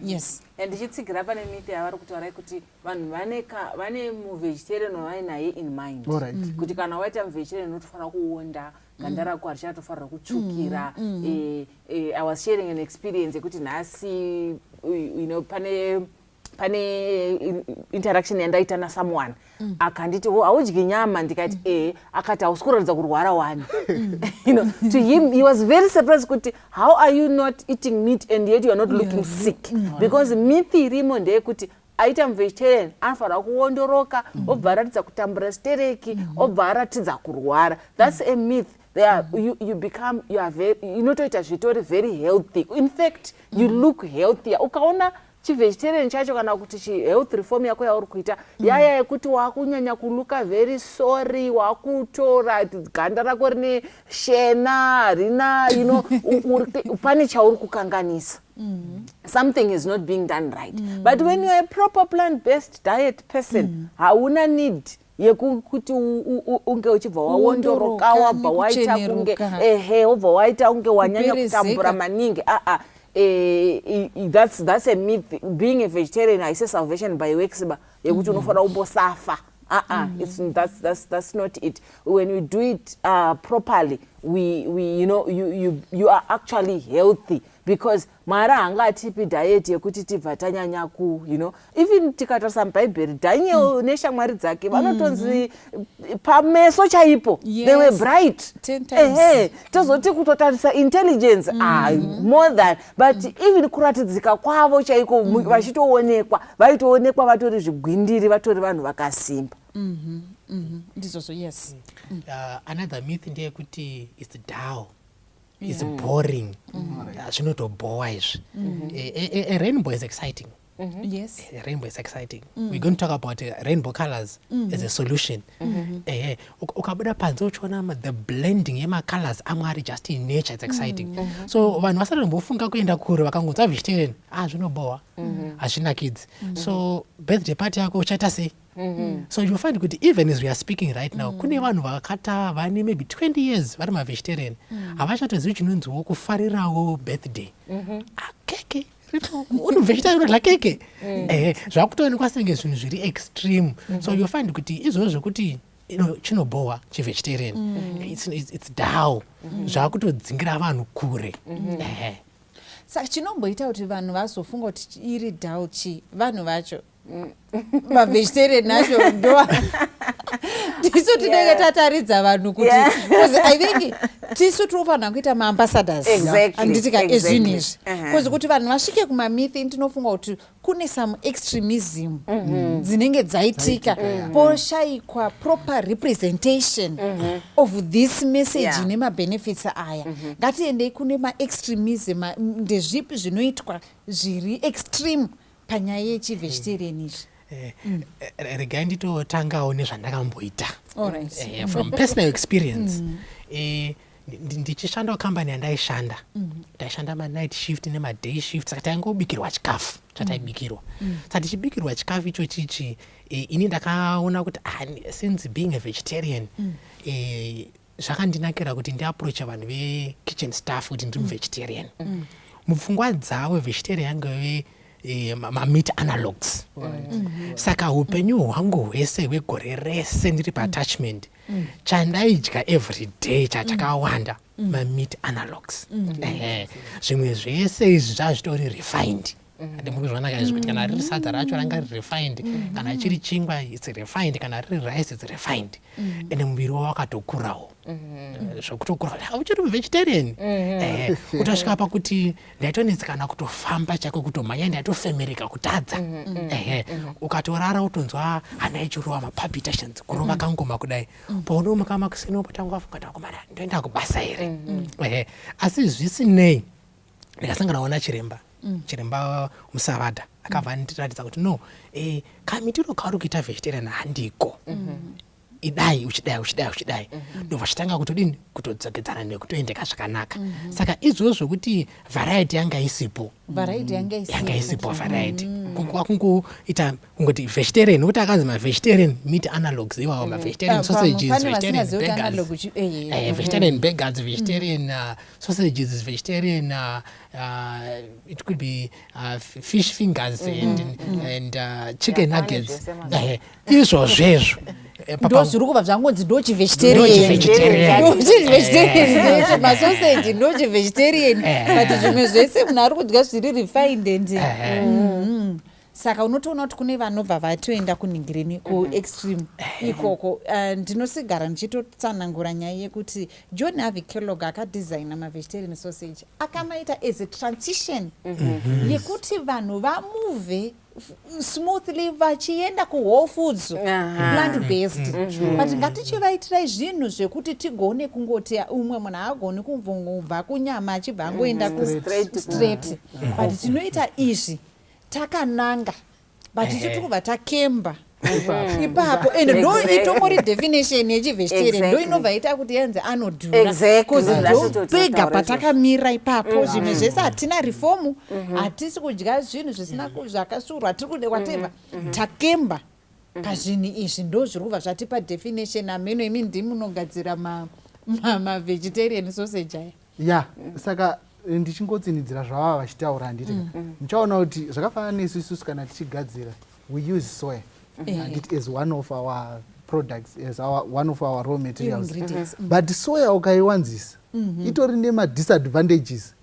Yes. Ndichitsigira pane miti yavari kutaura kuti vanhu vane muvegetarian wavainaye in mind kuti kana waita muvegetarian unotofanira kuonda ganda rako harichatofanira kutsvukira. I was sharing an experience yekuti nhasi pane interaction yandaita nasomeone akanditi haudyi nyama ndikati akati hausi kuratidza kurwara wani. To him he was very surprised kuti how are you not eating meat and yet you are not looking sick because myth irimo ndeyekuti aita muvegetarian anofanira kuondoroka obva aratidza kutambura stereki obva aratidza kurwara. That's a myth. You become unotoita zvitori very healthy. In fact you look healthier. Ukaona chivegetarian chacho kana kuti health reform yako yauri kuita yaya yekuti wakunyanya kuluka very sorry, wakutora ganda rako rine shena rina pane chauri kukanganisa. Something is not being done right. But when you are a proper plant-based diet person hauna need yekuti unge uchibva waondoroka wabva waita kunge wabva waita kunge wanyanya kutambura maningi. That's a myth. Being a vegetarian I say salvation by works yekuti unofanira kumbosafa. That's not it. When we do it properly you are actually healthy because mara hanga atipi diet yekuti tibva tanyanya even tikatarisa mubhaibheri Daniel neshamwari dzake vanotonzi pameso chaipo they were bright 10 times. Tozoti kutotarisa intelligence more than but even kuratidzika kwavo chaiko vachitoonekwa vaitoonekwa vatori zvigwindiri vatori vanhu vakasimba. Ndizvo. Yes. Another myth ndeyekuti it's dull. It's boring. Zvinotobowa izvi. A rainbow is exciting. Yes. A rainbow is exciting. We're going to talk about rainbow colors as a solution. Ukabuda panze uchiona the blending yema-colors amwe ari just in nature, it's exciting. So vanhu vasati vambofunga kuenda kure vakangonza vegetarian zvinobowa hazvinakidzi. So birthday party yako uchaita sei? So you find kuti even as we are speaking right now kune vanhu vakata vane maybe 20 years vari ma-vegetarian havachatozivi chinonziwo kufarirawo birthday. Keke uri vegetarian unodya keke zvakutoonekwa senge zvinhu zviri extreme. So you find kuti izvozvo zvekuti chinobowa chivegetarian it's dull zvakutodzingira vanhu kure. Saka chinomboita kuti vanhu vazofunga kuti iri dull vanhu vacho mavegetarian nacho ndo tisu tinenge tataridza vanhu kuti I think tisu tinofanira kuita maambassadors anditika ezvinhu izvi kozi kuti vanhu vasvike kumamithi tinofunga kuti kune some extremism dzinenge dzaitika poshayikwa proper representation of this message nemabenefits aya. Ngatiendei kune maextremism ndezvipi zvinoitwa zviri extreme panyaya yechivegetarian izvi. Regai nditotangawo nezvandakamboita from personal experience. Ndichishandawo kambani yandaishanda ndaishanda ma-night shift nema-day shift saka taingobikirwa chikafu chataibikirwa. Saka tichibikirwa chikafu icho chichi ini ndakaona kuti since being a vegetarian zvakandinakira kuti ndiaproacha vanhu ve-kitchen staff kuti ndiri mu-vegetarian. Mupfungwa dzavo vegetarian yangave ma-meat analogs. Saka upenyu hwangu hwese hwegore rese ndiri pa-attachment chandaidya every day chachakawanda ma-meat analogs. Zvimwe zvese izvi zvazvitori refined. ande muri zvanaka izvo kuti kana riri sadza racho ranga refined kana chiri chingwa it's refined kana riri rice it's refined ende muviri wavo wakatokurawo zvokutokura uchiri vegetarian kutosvika pakuti ndaitonetsekana kutofamba chako kutomhanya ndaitofemereka kutadza ukatorara utonzwa hana ichirova mapalpitations kurova kangoma kudai paunomuka makuseni wopotanga wafunga takomana ndoenda kubasa here asi zvisinei ndikasanganawo nachiremba chiremba musavadha akabva ndiratidza kuti no kamitiro kauri kuita vegetarian handiko idai uchidai ndobva chitanga kutodini kutodzokedzana nekutoendeka zvakanaka saka izvozvo kuti variety yanga isipo variety kungoita kungoti vegetarian nokuti akanzi mavegetarian meat analogues iwawo mavegetarian sausages vegetarian burgers vegetarian sausages vegetarian it could be fish fingers and chicken nuggets izvozvezvo ndozviri kuva zvangonzi ndochivegetarian masoseji ndochivegetarian but zvimwe zvese munhu ari kudya zviri refined saka unotoona kuti kune vanobva vatoenda kuningireni kuextreme ikoko ndinosigara ndichitotsanangura nyaya yekuti John Harvey Kellogg akadesigna mavegetarian sausage akamaita as a transition yekuti vanhu vamuvhe smoothly vachienda kuwhole foods plant based but ngatichivaitirai zvinhu zvekuti tigone kungoti umwe munhu agoni kubva kunyama achibva angoenda straight but tinoita izvi takananga but tiri kubva takemba ipapo and ndo itomori definition yechivegetarian ndo inobva ita kuti yenze anodhura ndopega patakamira ipapo zvimwe zvese hatina reformu hatisi kudya zvinhu zvisina zvakasurwa hatiri kude whatever takemba pazvinhu izvi ndo zviri kubva zvatipa definition ameno imi ndimi munogadzira mavegetarian sausage aya ya saka ndichingotsinidzira zvavava vachitaura handiti muchaona kuti zvakafanana nesu isusu kana tichigadzira we use soya and it is one of our products, as one of our raw materials. But soya ukaiwanzisa itori nema-disadvantages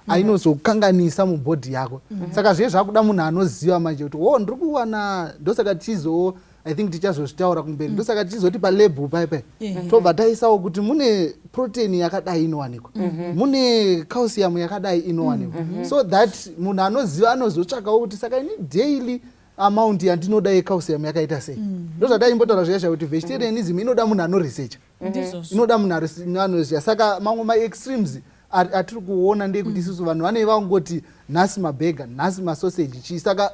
ainozokanganisa mubhodhi yako. Saka zviye zvakuda munhu anoziva manje kuti ndiri kuwana ndosaka tichizo I think tichazozvitaura kumberi ndosaka tichizoti palebhu paipai tobva taisawo kuti mune protein yakadai inowanikwa mune calcium yakadai inowanikwa so that munhu anoziva anozotsvakawo kuti saka ini daily amount yandinoda yecalcium yakaita sei ndozvataimbotaura zviyazha kuti vegetarianism inoda munhu anoresearcha inoda munhu anoziva saka mamwe maextremes atiri kuona ndekuti isusu vanhu vanei vangoti nhasi mabhega nhasi masoseji chii saka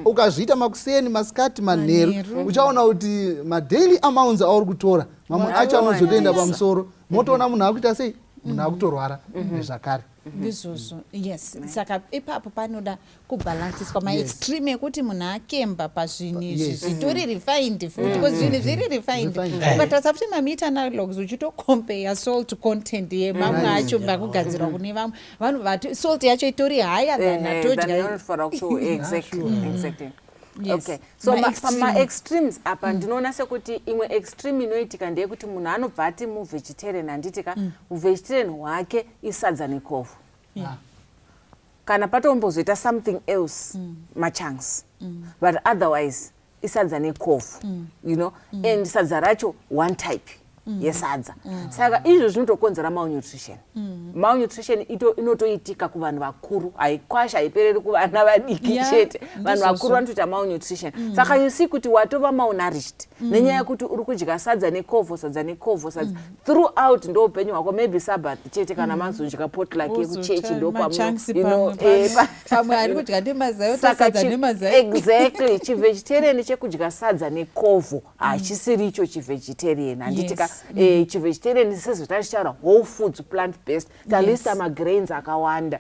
ukazviita makuseni masikati manheru uchaona kuti madaily amounts auri kutora mamwe acho anozotoenda pamusoro motoona munhu akuita sei munhu akutorwara nezvakare izvozvo yes saka ipapo panoda kubhalansiswa maextreme ekuti munhu akemba pazvinhu izvi zvitori refined futi because zvinhu zviri refined ukatarisa futi ma-meat analogues uchitocompare salt content yemamwe acho vakugadzirwa kune vamwe vanhu vati salt yacho itori higher than atodya. Yes. Okay. So pama-extremes apa ndinoona sekuti imwe extreme inoitika ndeyekuti munhu anobva ati muvegetarian handitika uvegetarian hwake isadza nekovhu kana patombozoita something else machunks but otherwise isadza nekovhu you know and sadza racho one type yesadza saka izvo zvinotokonzera malnutrition malnutrition inotoitika kuvanhu vakuru haikwasha haipereri kuvana vadiki chete vanhu vakuru vanotoita malnutrition saka you see kuti watova malnourished nenyaya yekuti uri kudya sadza nekovho throughout ndo upenyu hwako maybe sabbath chete kana mazodya potluck yekuchechi ndo pamwe ari kudya nemazai otasadza nemazai exactly chivegetarian chekudya sadza nekovho hachisiri icho chivegetarian handitika chivegetarian sezvotachitaura whole foods plant based talista magrains akawanda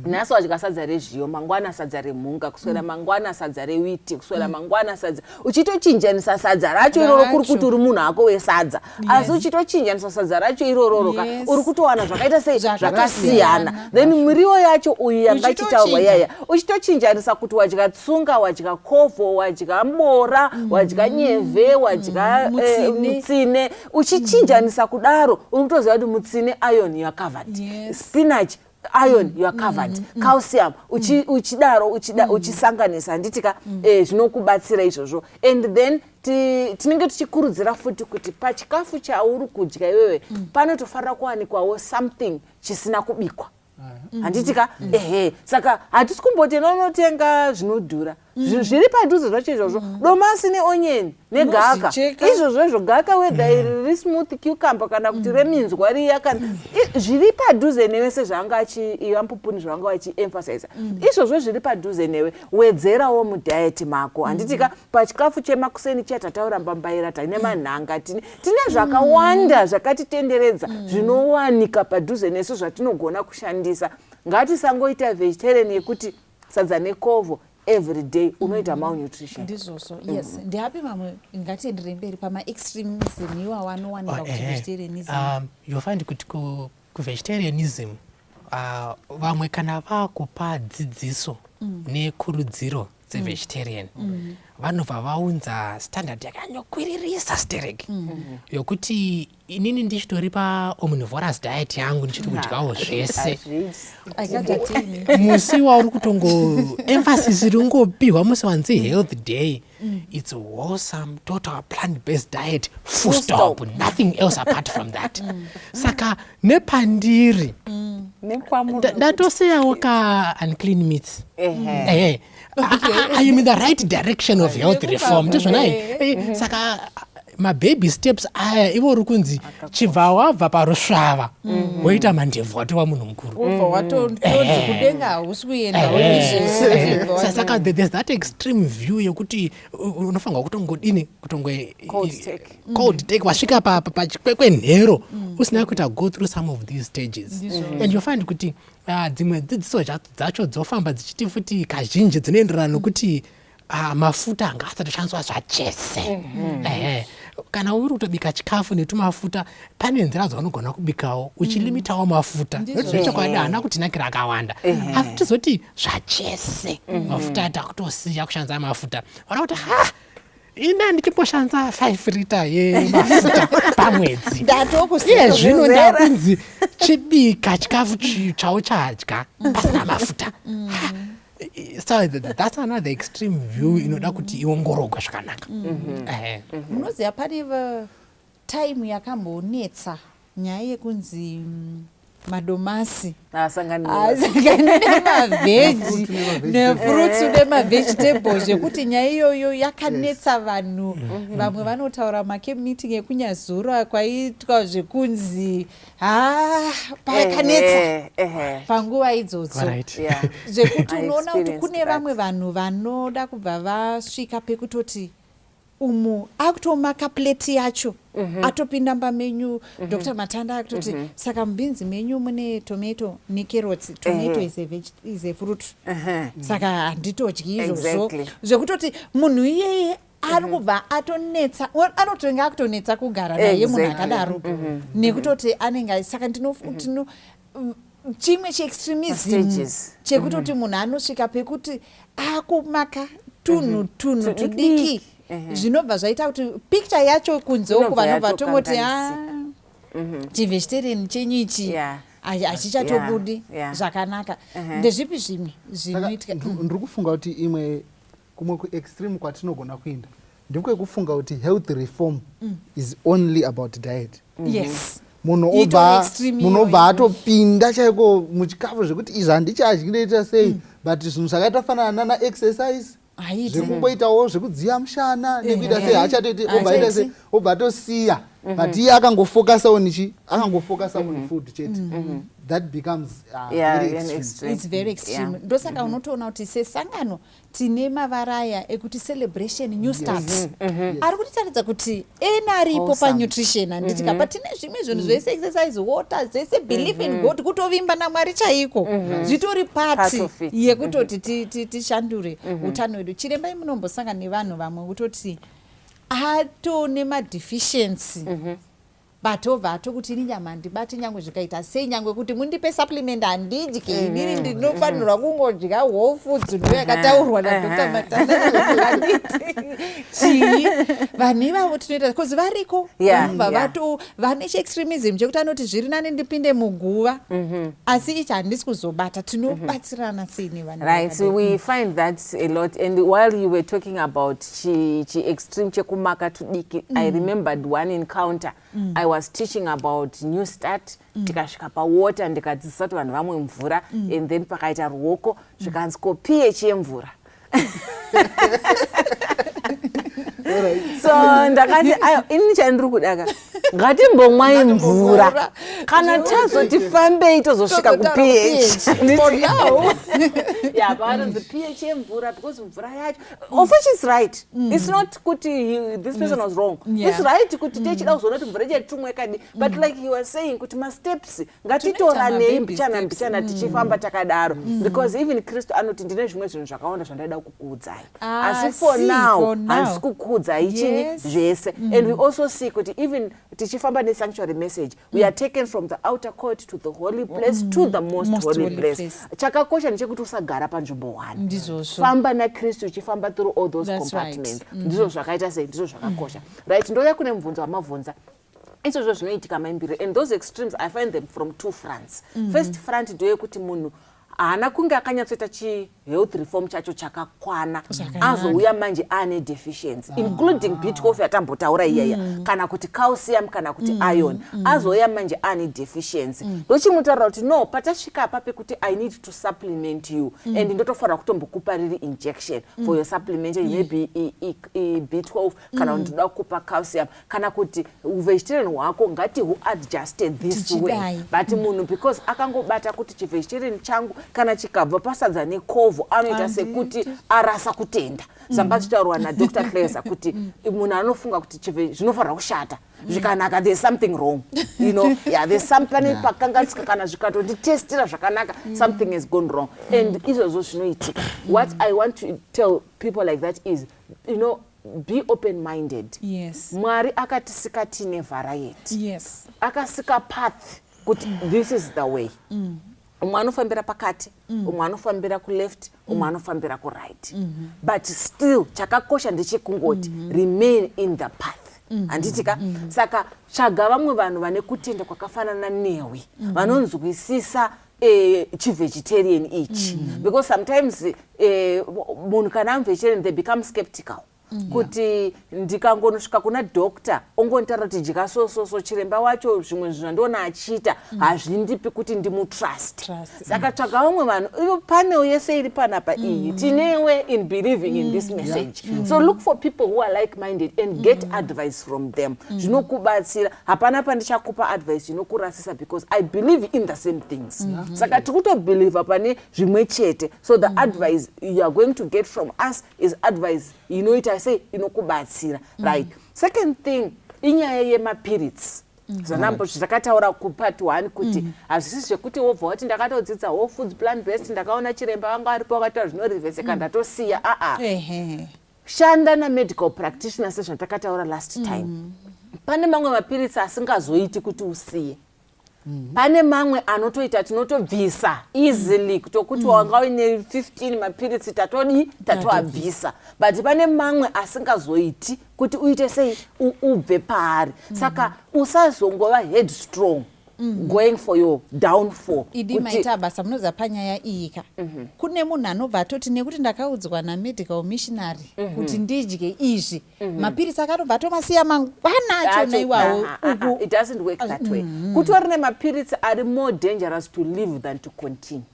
nhasi wadya sadza rezviyo mangwana sadza remhunga kuswera mangwana sadza rewiti kuswera mangwana sadza uchitochinjanisa sadza racho iroro kuri kuti uri munhu ako wesadza asi uchitochinjanisa sadza racho irororoka uri kutowana zvakaita sei zvakasiyana then miriwo yacho uyu yanga chitaurwa yaya uchitochinjanisa kuti wadya tsunga wadya kovho wadya mbora wadya nyeve wadya mutsine uchichinjanisa kudaro uri kutoziva kuti mutsine iron yacovered spinach iron you are covered, calcium uchidaro uchisanganisa handitika zvinokubatsira izvozvo. And then tinenge tichikurudzira futi kuti pachikafu chauri kudya iwewe panotofanira kuwanikwawo something chisina kubikwa. Handitika saka hatisi kumboti nonotenga zvinodhura zviri padhuze zvacho izvozvo, domasi neonyeni negaka izvozvo gaka whether iri smooth cucumber kana kuti reminzwa riya kana zviri padhuze newe sezvanga ivampupuni zvanga vachiemphasize izvozvo zviri padhuze newe wedzerawo mudiet mako. Handitika pachikafu chemakuseni chatataura mbambaira taine manhanga tine zvakawanda zvakatitenderedza zvinowanika padhuze nesu zvatinogona kushandisa. Ngatisangoita vegetarian yekuti sadza nekovho every day unoita malnutrition. Ndizvozvo, yes. Ndihapi mamwe ngatienderere mberi pama-extremism iwawo anowanika kuti vegetarianism? You'll find kuti ku-vegetarianism vamwe kana vakupa dzidziso nekurudziro dze-vegetarian vanobva vaunza standard yakanyokwiririsa stereki yokuti inini ndichitori pa-omnivorous diet yangu ndichiri kudyawo zvese musi wauri kutongo-emphasis ringopihwa musi wanzi health day, it's a wholesome total plant-based diet, full stop, nothing else apart from that. Saka nepandiri ndatosiyawo ka-unclean meats. I am in the right direction of health reform. Saka mababy steps aya ivo uri kunzi chibva wabva parusvava woita mandebvu watova munhu mukuru. Saka there's that extreme view yekuti unofanirwa kutongodini cold take wasvika kwenhero usina kuita go through some of these stages. And you find kuti dzimwe dzidziso dzacho dzofamba dzichiti futi kazhinji dzinoenderana nokuti mafuta ngaasatoshandiswa zvachese. Kana uri kutobika chikafu netumafuta pane nzira dzaunogona kubikawo uchilimitawo mafuta. Chokwadi hana kutinakira akawanda asi tizoti zvachese mafuta takutosiya kushandisa mafuta vana kuti ina ndichimboshandisa 5 lita yemafuta pamwedzi iye zvino ndakunzi chibika chikafu chawo chadya pasina mafuta. So that's another extreme view inoda kuti iongorogwe zvakanaka. Munoziva pane time yakambonetsa nyaya yekunzi madomasi asangane nemaveji nefruits nemavegetables yekuti nyaya iyoyo yakanetsa vanhu. Vamwe vanotaura makemeeting ekunyazura kwaitwa zvekunzi pakanetsa panguva idzodzo zvekuti unoona kuti kune vamwe vanhu vanoda kubva vasvika pekutoti umu akutomaka pleti yacho atopinda pamenyu. Dr. Matanda akutoti saka mubinzi menyu mune tomato necarrots. Tomato is a fruit. Saka handitodyi izvozvo zvekutoti munhu iyeye ari kubva atonetsa anotonga akutonetsa kugara naye munhu akadaro nekutoti anenge saka chimwe cheextremism chekutoti munhu anosvika pekuti akumaka tunhu tudiki zvinobva zvaita kuti picture yacho kunzewo kuvanobva tongoti chivegetarian chenyu ichi hachichatobudi zvakanaka. Ndezvipi zvimwe zvinoitika? Ndiri kufunga kuti imwe kumwe kuextreme kwatinogona kuenda ndekwekufunga kuti health reform is only about diet. Yes. Munhu obva atopinda chaiko muchikafu zvekuti izvi handichadyi ndoita sei, but zvinhu zvakaitafanana naexercise zvekumboitawo zvekudziya mushana nekuita sei hachatoiti obva atosiya but iye akangofokasawo on food chete. That becomes very extreme. It's very extreme. Ndosaka unotoona kuti sesangano tine mavaraya ekuti celebration new start ari kutitaridza kuti enaripo panutrition handitika but tine zvimwe zvinhu zvese exercise water zvese believe in God kutovimba naMwari chaiko zvitori pati yekutoti tishandure utano hwedu. Chirembai munombosangana nevanhu vamwe kutoti atone madeficiency batobva tokuti ini nyama handibati nyange zvikaita sei nyange kuti mundipe supplement handidyi inini ndinofanirwa kungodya whole foods ndo yakataurwa naDr. Matana chii vanhu ivavo tinoita bcause variko vanobva vane chiextremism chekuti anoti zviri nani ndipinde muguva asi ichi handisi kuzobata tinobatsirana sei nevanhu right so we find that a lot and while you were talking about extreme chekumaka tudiki I remembered one encounter I was teaching about new start tikasvika pawater ndikadzidzisa kuti vanhu vamwe mvura and then pakaita ruoko zvikanzi ko pH yemvura so ndakati ayo ini chandiri kudaka ngatimbomwai mvura kana tazoti fambei tozosvika ku pH yeah but the pH yemvura because mvura yacho of which is right it's not kuti this person was wrong it's right kuti techida kuzoona kuti mvura chetumwe kadi but like he was saying kuti ma steps ngatitorane mbichana tichifamba takadaro because even Kristu anoti ndine zvimwe zvinhu zvakawanda zvandaida kukuudzai asi for now handisi kukuudzai chini zvese and we also see kuti even tichifamba ne sanctuary message we are taken from the outer court to the holy place to the most holy place chakakosha ndechekuti usagara panzvimbo 1 famba naKristu uchifamba through all those compartments ndizvo zvakaita sei ndizvo zvakakosha right ndoya kune mubvunzo wamabvunza izvozvo zvinoitika maimbiro and those extremes I find them from two fronts first front ndeyekuti munhu haana kunge akanyatsoita health reform chacho chakakwana azouya manje ane deficiency including beet coffee yatambotaura iyaya kana kuti calcium kana kuti iron azouya manje ane deficiency ndochimutaura kuti no patasvika apa pekuti I need to supplement you and ndotofanira kutombokupa riri injection for your supplementation maybe beet coffee kana ndoda kukupa calcium kana kuti vegetarian hwako ngati hu adjusted this way but munhu because akangobata kuti chivegetarian changu kana chikabva pasadza nekovho anoita sekuti arasa kutenda samba zvitaurwa naDr. Claire kuti munhu anofunga kuti zvinofanira kushata zvikanaka there's something wrong you know yeah there's something pakangatsika kana zvikatonditestira zvakanaka something has gone wrong and izvozvo zvinoitika what I want to tell people like that is you know be open minded Mwari akatisika tine variety akasika path kuti this is the way umwe anofambira pakati umwe anofambira kuleft umwe anofambira kuright but still chakakosha ndechekungoti remain in the path handitika saka tsvaga vamwe vanhu vane kutenda kwakafanana newe vanonzwisisa chivegetarian ichi because sometimes munhu kana amuvegetarian they become skeptical kuti ndikangonosvika kuna doctor ongonitaura kuti dya so chiremba wacho zvimwe zvinhu ndoona achiita hazvindipi kuti ndimutrust saka tsvaga vamwe vanhu ivo panel yese iri panapa iyi tinewe in believing in this message so look for people who are like minded and get advice from them zvinokubatsira hapana pandichakupa advice inokurasisa because I believe in the same things saka tikutobelieve pane zvimwe chete so the advice you are going to get from us is advice inoita sei inokubatsira right second thing inyaya yemapirits zanambo zvakataura kupart 1 kuti hazvisi zvekuti wobva wati ndakatodzidza whole foods plant based ndakaona chiremba vanga aripo wakataura zvinorivheseka ndatosiya shanda namedical practitioners sezvatakataura last time pane mamwe mapirits asingazoiti kuti usiye pane mamwe anotoita tinotobvisa easily kutokuti wanga uine 15 mapirits tatoabvisa but pane mamwe asingazoiti kuti uite sei ubve paari saka usazongova headstrong going for your downfall idi maita basa munoza panyaya iyika kune munhu anobva atoti nekuti ndakaudzwa namedical missionary kuti ndidye izvi mapirisi akatobva atomasiya mangwana achona iwawo it doesn't work that way kutori nemapirisi ari more dangerous to live than to continue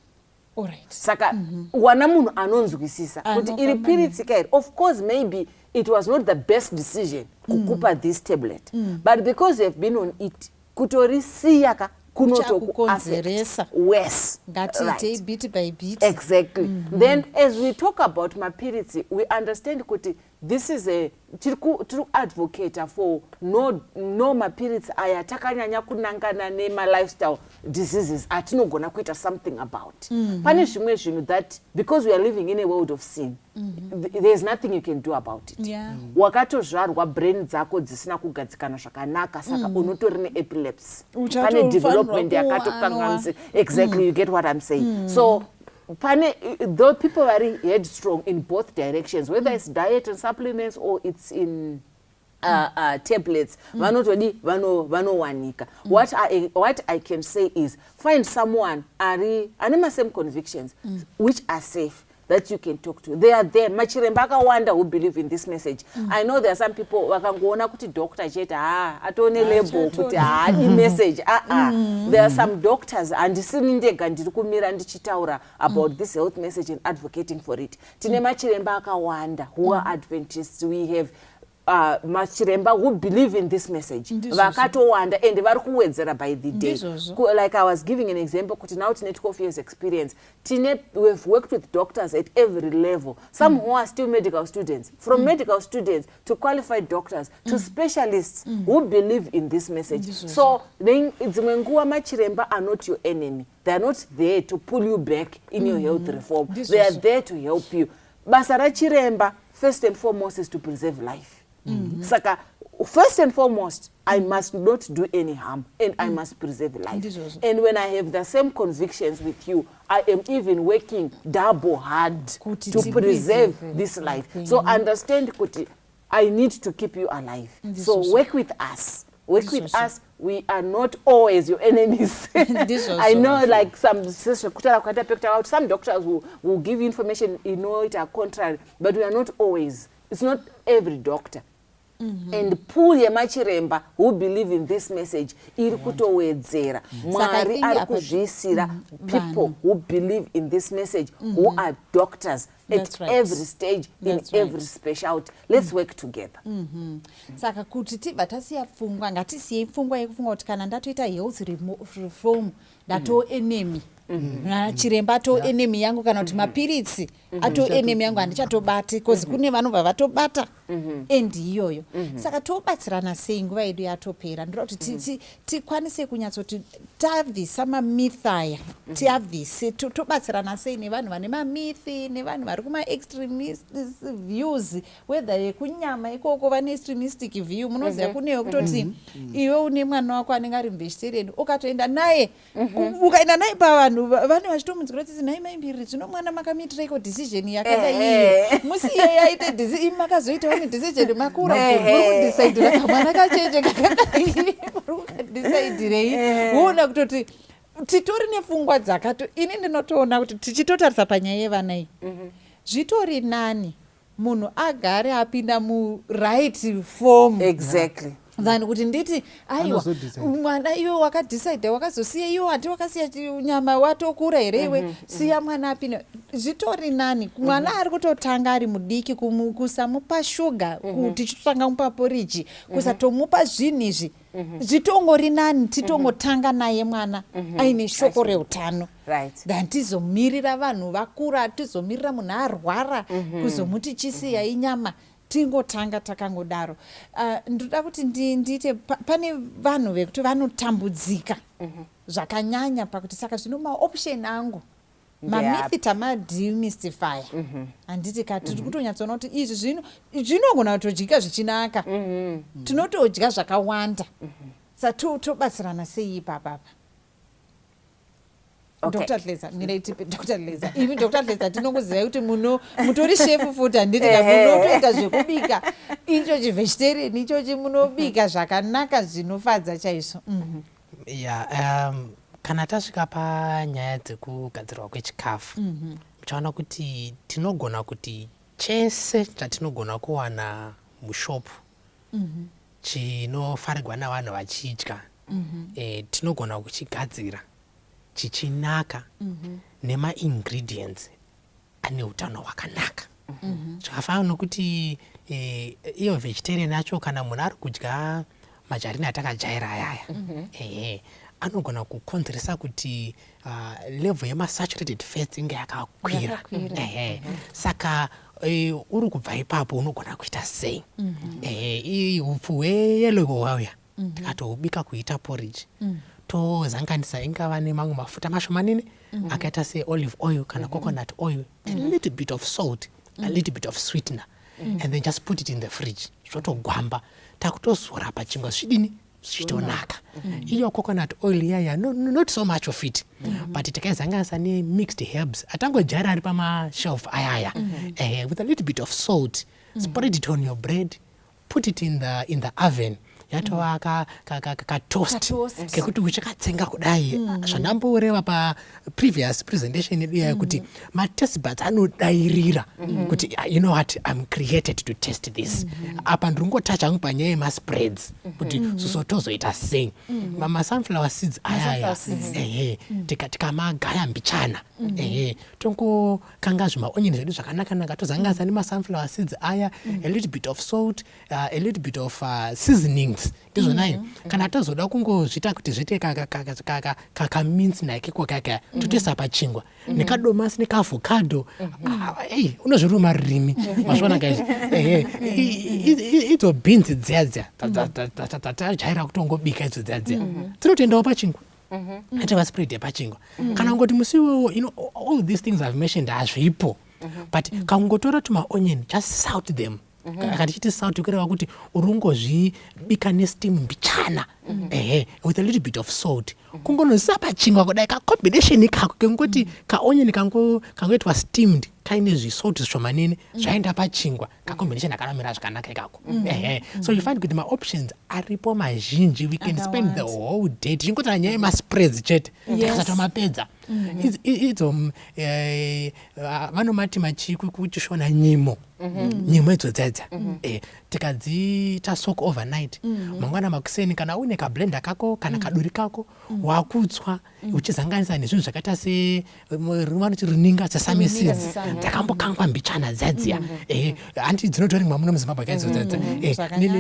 saka wana munhu anonzwisisa kuti iri piritsi kairi of course maybe it was not the best decision kukupa this tablet but because you have been on it kutorisiya kunotokukonzeresa worse ngatiite bit by bit exactly then as we talk about mapirits we understand kuti this is a tiri advocate for no mapirits aya takanyanya kunangana nema-lifestyle diseases atinogona kuita something about. Pane zvimwe zvinhu that because we are living in a world of sin, there's nothing you can do about it. Wakatozvarwa brain dzako dzisina kugadzikana zvakanaka saka unotori ne-epilepsy. Pane development yakatokanganisa. Exactly, you get what I'm saying. So though people are headstrong in both directions, whether it's diet and supplements or it's in tablets, vanowanika. What I can say is find someone ane same convictions which are safe, that you can talk to. They are there. Machiremba akawanda who believe in this message. I know there are some people wakangoona kuti doctor cheta atone label kuti i message. There are some doctors and sinindega ndiri kumira ndichitaura about this health message and advocating for it. Tine machiremba akawanda who are Adventists. We have machiremba who believe in this message. Vakatowanda and vari kuwedzera by the day. Like I was giving an example, kuti now tine 12 years experience. We've worked with doctors at every level. Some who are still medical students, from medical students to qualified doctors to specialists who believe in this message. So dzimwe nguva machiremba are not your enemy. They are not there to pull you back in your health reform. They are there to help you. Basa ra chiremba first and foremost is to preserve life. Saka, first and foremost, I must not do any harm and I must preserve life. And when I have the same convictions with you, I am even working double hard to preserve this life. So understand, Kuti, I need to keep you alive. So work with us. Work with us. We are not always your enemies. I know, like some doctors will give you information, you know, it are contrary, but we are not always. It's not every doctor. And pull yemachiremba who believe in this message iri kutowedzera. Mwari ari kuzviisira people who believe in this message who are doctors at every stage, in every specialty. Let's work together. Saka kuti tibva tasiya pfungwa, ngatisiyei pfungwa yekufunga kuti kana ndatoita health reform ndato enemy. Chiremba ato enemy yangu kana kuti mapiritsi ato enemy yangu handichatobati because kune vanobva vatobata endi iyoyo. Saka tobatsirana sei nguva yedu yatopera? Ndinoda kuti tikwanise kunyatsoti tabvisa mamyth aya, tiabvise tobatsirana sei nevanhu vane mamithi, nevanhu vari kuma-extremist views, whether yekunyama ikoko vane extremistic view. Munoziva kuneyo kutoti iwe une mwana wako anenge ari vegetarian ukatoenda naye ukaenda naye pavanhu vane vachitomunzira kuti nai maimbiri zvino mwana makamiitireiko decision yakada iyo musiye yaite makazoita vane decision makura kudhisaidira kamwana kachenje kakadai ukadhisaidirei woona kutoti titori nepfungwa dzakato. Ini ndinotoona kuti tichitotarisa panyaya yevanai zvitori nani munhu agare apinda muright form. Exactly. Than kuti nditi aiwa mwana iwe wakadecide wakazosiya iwe hati wakasiya nyama watokura here iwe siya mwana apinda. Zvitori nani mwana ari kutotanga ari mudiki kusamupa shuga kuti chitotanga mupa poriji kusatomupa zvinhu izvi zvitongori nani titongotanga naye mwana aine shoko reutano. Than tizomirira vanhu vakura, tizomirira munhu arwara kuzomuti chisiya inyama tingotanga takangodaro. Ndoda kuti ndiite pane vanhu vekuti vanotambudzika zvakanyanya pakuti saka zvino maoption angu mamithi tamademystify. Handiti tiri kutonyatsoona kuti izvi zvinogona kutodyika zvichinaka, tinotodya zvakawanda. Saka tobatsirana sei ipapapa? Dr. Hleza, mirayitipe Dr. Hleza. Imi Dr. Hleza tinongoziva kuti mutori chef futi, handiti munotoita zvekubika ichochi vegetarian ichochi munobika zvakanaka zvinofadza chaizvo. Kana tasvika panyaya dzekugadzirwa kwechikafu muchaona kuti tinogona kuti chese chatinogona kuwana mushopu chinofarigwa navanhu vachidya tinogona kuchigadzira chichinaka nema-ingredients ane utano hwakanaka. Zvakafanana nokuti iyo vegetarian yacho kana munhu ari kudya majarini atakajaira ayaya anogona kukonzeresa kuti level yemasaturated fats inge yakakwira. Saka uri kubva ipapo unogona kuita sei? Upfu hweyellow wauya tikatobika kuita porridge, tozanganisa ingava nemamwe mafuta mashomanini akaita se-olive oil kana coconut oil, a little bit of salt, a little bit of sweetener, and then just put it in the fridge. Zvotogwamba takutozora pachingwa zvidini zvichitonaka. Iyo coconut oil yaya, not so much of it, but tikaizanganisa ne-mixed herbs atangojara ari pamashelf ayaya, with a little bit of salt, spread it on your bread, put it in the oven. Yatova ka-toast kekuti uchakatsenga kudai. Zvandamboreva pa previous presentation yedu yaya kuti ma-taste buds anodairira kuti you know what, I'm created to taste this. Apa ndiringotacha hangu panyaya yema-spreads kuti susotozoita sei. Ma-sunflower seeds ayaya tikamagaya mbichana tongokanga zvima-onion zvedu zvakanaka tozanganisa nema-sunflower seeds aya, a little bit of salt, a little bit of seasonings. Ndizvo kana tazoda kungozvita kuti zvite kamince nakeko kaka totoisa pachingwa nekadomasi nekaavocado, unozviruma ririmi mazvona guys. Idzo beans dziya tajaira kutongobika idzo dziya dzinotoendawo pachingwa ativa spread yepachingwa. Kana ngoti musi iwowo, you know, all these things I've mentioned hazvipo, but kangotora tuma-onion, just salt them. Akatichiti salt kureva kuti urungozvibika nesteam mbichana with a little bit of salt, kungonozisa pachingwa kudai ka-combination kako kengoti ka-onion kangoitwa steamed kaine zvisalt zvishomanene zvaenda pachingwa, ka-combination akanomira zvakanaka ikako. So you find kuti ma-options aripo mazhinji. We can spend the whole day tichingotara nyaya yema-spreads chete tikasatomapedza. Idzo vanomati machiku kuchishona nyimo idzo dzadza tikadziita soak overnight, mangwana makuseni kana une kablender kako kana kaduri kako wakutswa uchizanganisa nezvinhu zvakaita sevanoti runinga sesame seeds dzakambokangwa mbichana dzadzia, handi dzinotorimwa muno muZimbabwe kaidzo dzadza,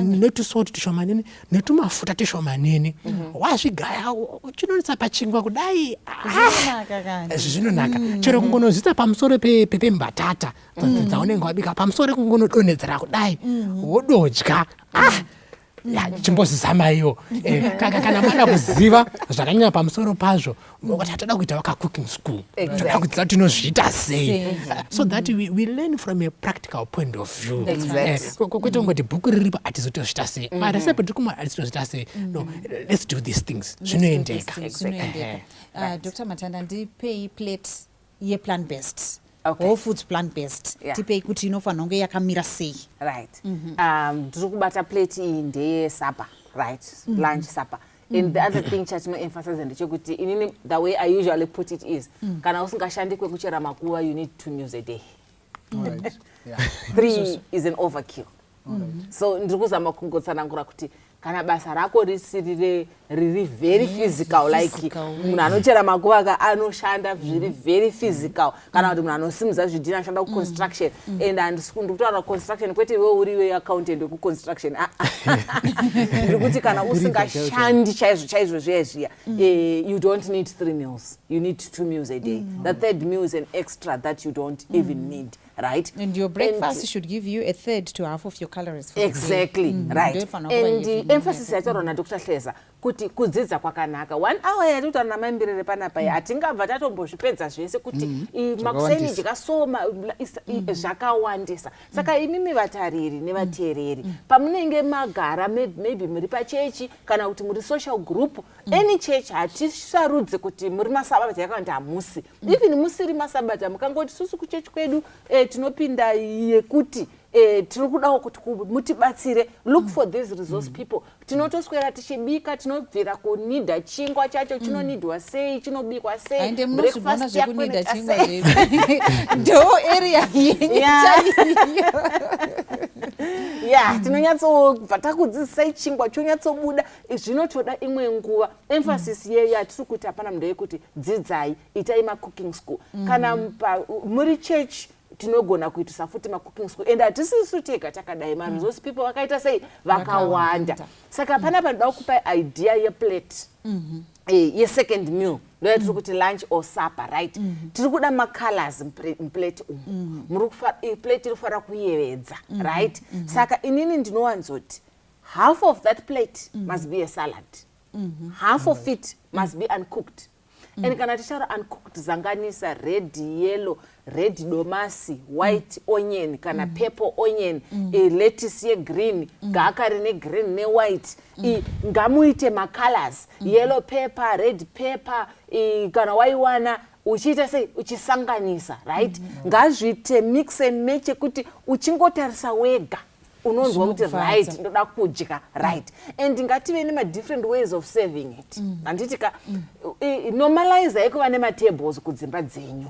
netusalt tushomanene netumafuta tushomanene, wazvigaya uchinonisa pachingwa kudai zvinonaka. Chero kungonozvisa pamusoro pembatata dzaunenge wabika, pamusoro kungonodonhedzera kudai wododya. Chimbozizamaiwo kana mada kuziva zvakanyanya pamusoro pazvo, kuti hatoda kuita cooking school, toda kudziva tinozviita sei, so that we learn from a practical point of view. Kwete kungoti bhuku riripo hatizotozviita sei, maresepo tiri kumwa hatizotozviita sei. No, let's do these things. Zvinoendeka. Dr. Matanda, ndipei plate ye-plant based, whole foods plant based, tipei kuti inofanira kunge yakamira sei? Right. Ndiri kubata plate iyi ndeyesupper, right? Lunch supper. And the other thing chatino emphasize ndechekuti inini, the way I usually put it is, kana usingashandi kwekuchera makuva, you need 2 meals a day. 3 is an overkill. So ndiri kuzama kungotsanangura kuti kana basa rako riri very physical, like munhu anochera makuva anoshanda zviri very physical, kana kuti munhu anosimudza zvidhina anoshanda kuconstruction, and ndikutaura construction kwete iwe uri accountant wekuconstruction, ndiri kuti kana usingashandi chaizvo zviya you don't need 3 meals, you need 2 meals a day. The third meal is an extra that you don't even need. Right? And your breakfast should give you a third to half of your calories. Exactly, right. And the emphasis yatorwa naDr. Hleza kuti kudzidza kwakanaka. 1 hour yatutaura namaimbirire panapa hatingabva tatombozvipedza zvese kuti makuseni jikasoma zvakawandisa. Saka imimi vatariri nevateereri pamunenge magara, maybe muri pachechi kana kuti muri social group, any church hatisarudze kuti muri masabata yakawanda hamusi. Even musiri masabata mukangoti susu kuchechi kwedu tinopinda yekuti tiri kudawo kuti mutibatsire, look for these resource people. Tinotoswera tichibika, tinobvira kunidha chingwa chacho, chinonidwa sei, chinobikwa sei, breakfast yakunidha chingwa do area tinonyatsobva takudzidzisai chingwa chonyatsobuda, zvinotoda imwe nguva. Emphasis yatiri kuti hapana munhu yekuti dzidzai, itai ma-cooking school. Kana muri church tinogona kuitisa futi macooking school and hatisisu tega takadai maresource people vakaita sei vakawanda saka panapa ndoda kupa idea yeplate ye-second meal ndoya tiri kuti lunch or supper right tiri kuda macolors mplate umu plate irifanira kuyevedza right saka inini ndinowanzoti half of that plate must be a salad half of it must be uncooked and kana tichara uncooked zanganisa red yellow red domasi white onion kana purple onion lettuce yegreen gaka rine green newhite ngamuite macolors yellow pepper red pepper kana waiwana uchiita sei uchisanganisa right ngazviite mix and match ekuti uchingotarisa wega unonzwa kuti right ndoda kudya right and ngative nema-different ways of serving it handitika normalize ikuva nema-tables kudzimba dzenyu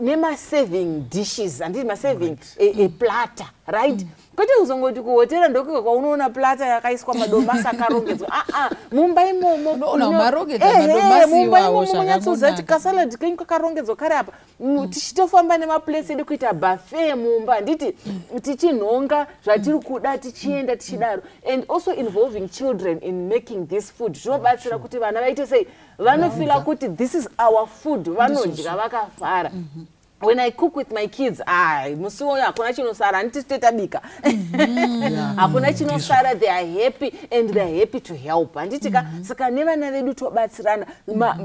nema-serving dishes handiti ma-serving plata right kwete kuzongoti kuhotera ndokuka kwaunoona plata yakaiswa madomasi akarongedzwa mumba imomo munyatsozati kasaladi kenyu kakarongedzwa kari apa tichitofamba nemaplace edu kuita buffet mumba handiti tichinhonga zvatiri kuda tichienda tichidaro and also involving children in making this food zvinobatsira kuti vana vaite sei vanofila kuti this is our food vanodya vakafara when I cook with my kids, musi uyo hakuna chinosara, handiti tetabika. Hakuna chinosara, they are happy and they are happy to help. Handitika, saka nevana vedu tobatsirana.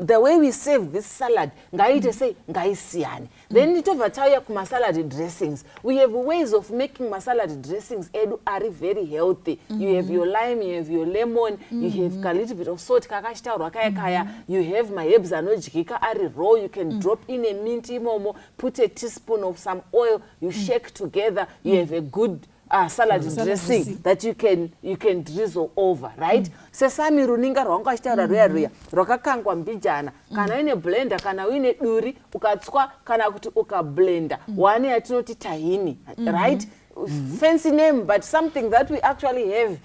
The way we serve this salad, ngaite say, ngaisiyani. Then nitovatauya kuma salad dressings. We have ways of making my salad dressings edu are very healthy. You have your lime, you have your lemon, you have a little bit of salt, kakashitaurwa kaya. You have my herbs anojikika ari raw, you can drop in a mint imomo, put a teaspoon of some oil, you shake together, you have a good salad dressing that you can drizzle over, right? Sesame runinga rwangashitaura ruya rwakakangwa mbijana kana uine blender kana uine duri ukatswa kana kuti ukablender one yatinoti tahini, right? Fancy name but something that we actually have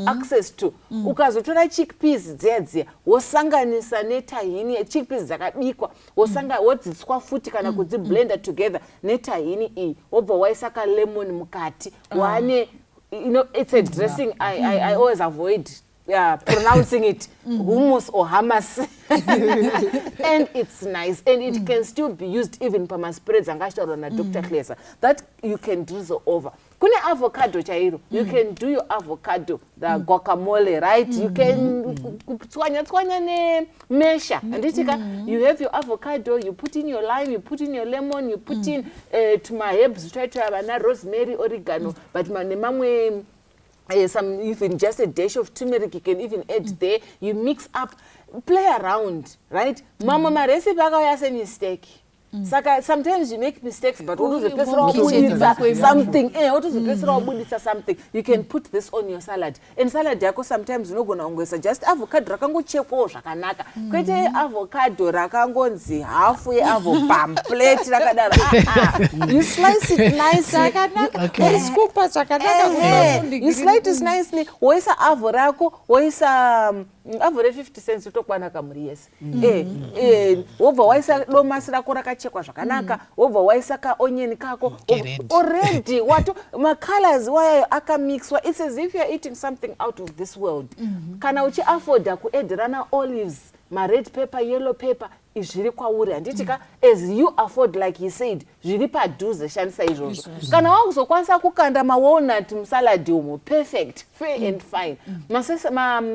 access to. Ukazotora chickpeas dzedze wosanganisa netahini chickpeas dzakabikwa wodzitswa futi kana kudzi blender together netahini iyi wobva waisaka lemon mukati wane it's a dressing I always avoid pronouncing it hummus or hummus and it's nice and it can still be used even pama spreads angashitaurwa na Dr. Klesa that you can drizzle over. Kune avocado chairo, you can do your avocado, the guacamole, right? You can tswanya ne mesha. And you have your avocado, you put in your lime, you put in your lemon, you put in to my herbs, try to have rosemary, oregano, but mamwe some even just a dash of turmeric you can even add there. You mix up, play around, right? Mama ma recipe akayase mistake. Saka sometimes you make mistakes but something you can put this on your salad and salad yako sometimes unogona ongwesa just avocado rakangochekwawo zvakanaka kwete avocado rakangonzi half yeavocado plate rakadaro you slice it nicely you slice it nicely woisa avo rako woisa avo re 50 cents utokwana kamuri yese wobva waisa domasi rako rakachekwa zvakanaka wobva waisa ka onion kako already wato macolors wayo akamixwa. It's as if you're eating something out of this world. Kana uchi afforda kuedherana olives, ma red pepper, yellow pepper zviri kwauri handitika as you afford like he said zviri padhuze shandisa izvozvo. Kana wakuzokwanisa kukanda ma-walnut musalad umo perfect, fair and fine.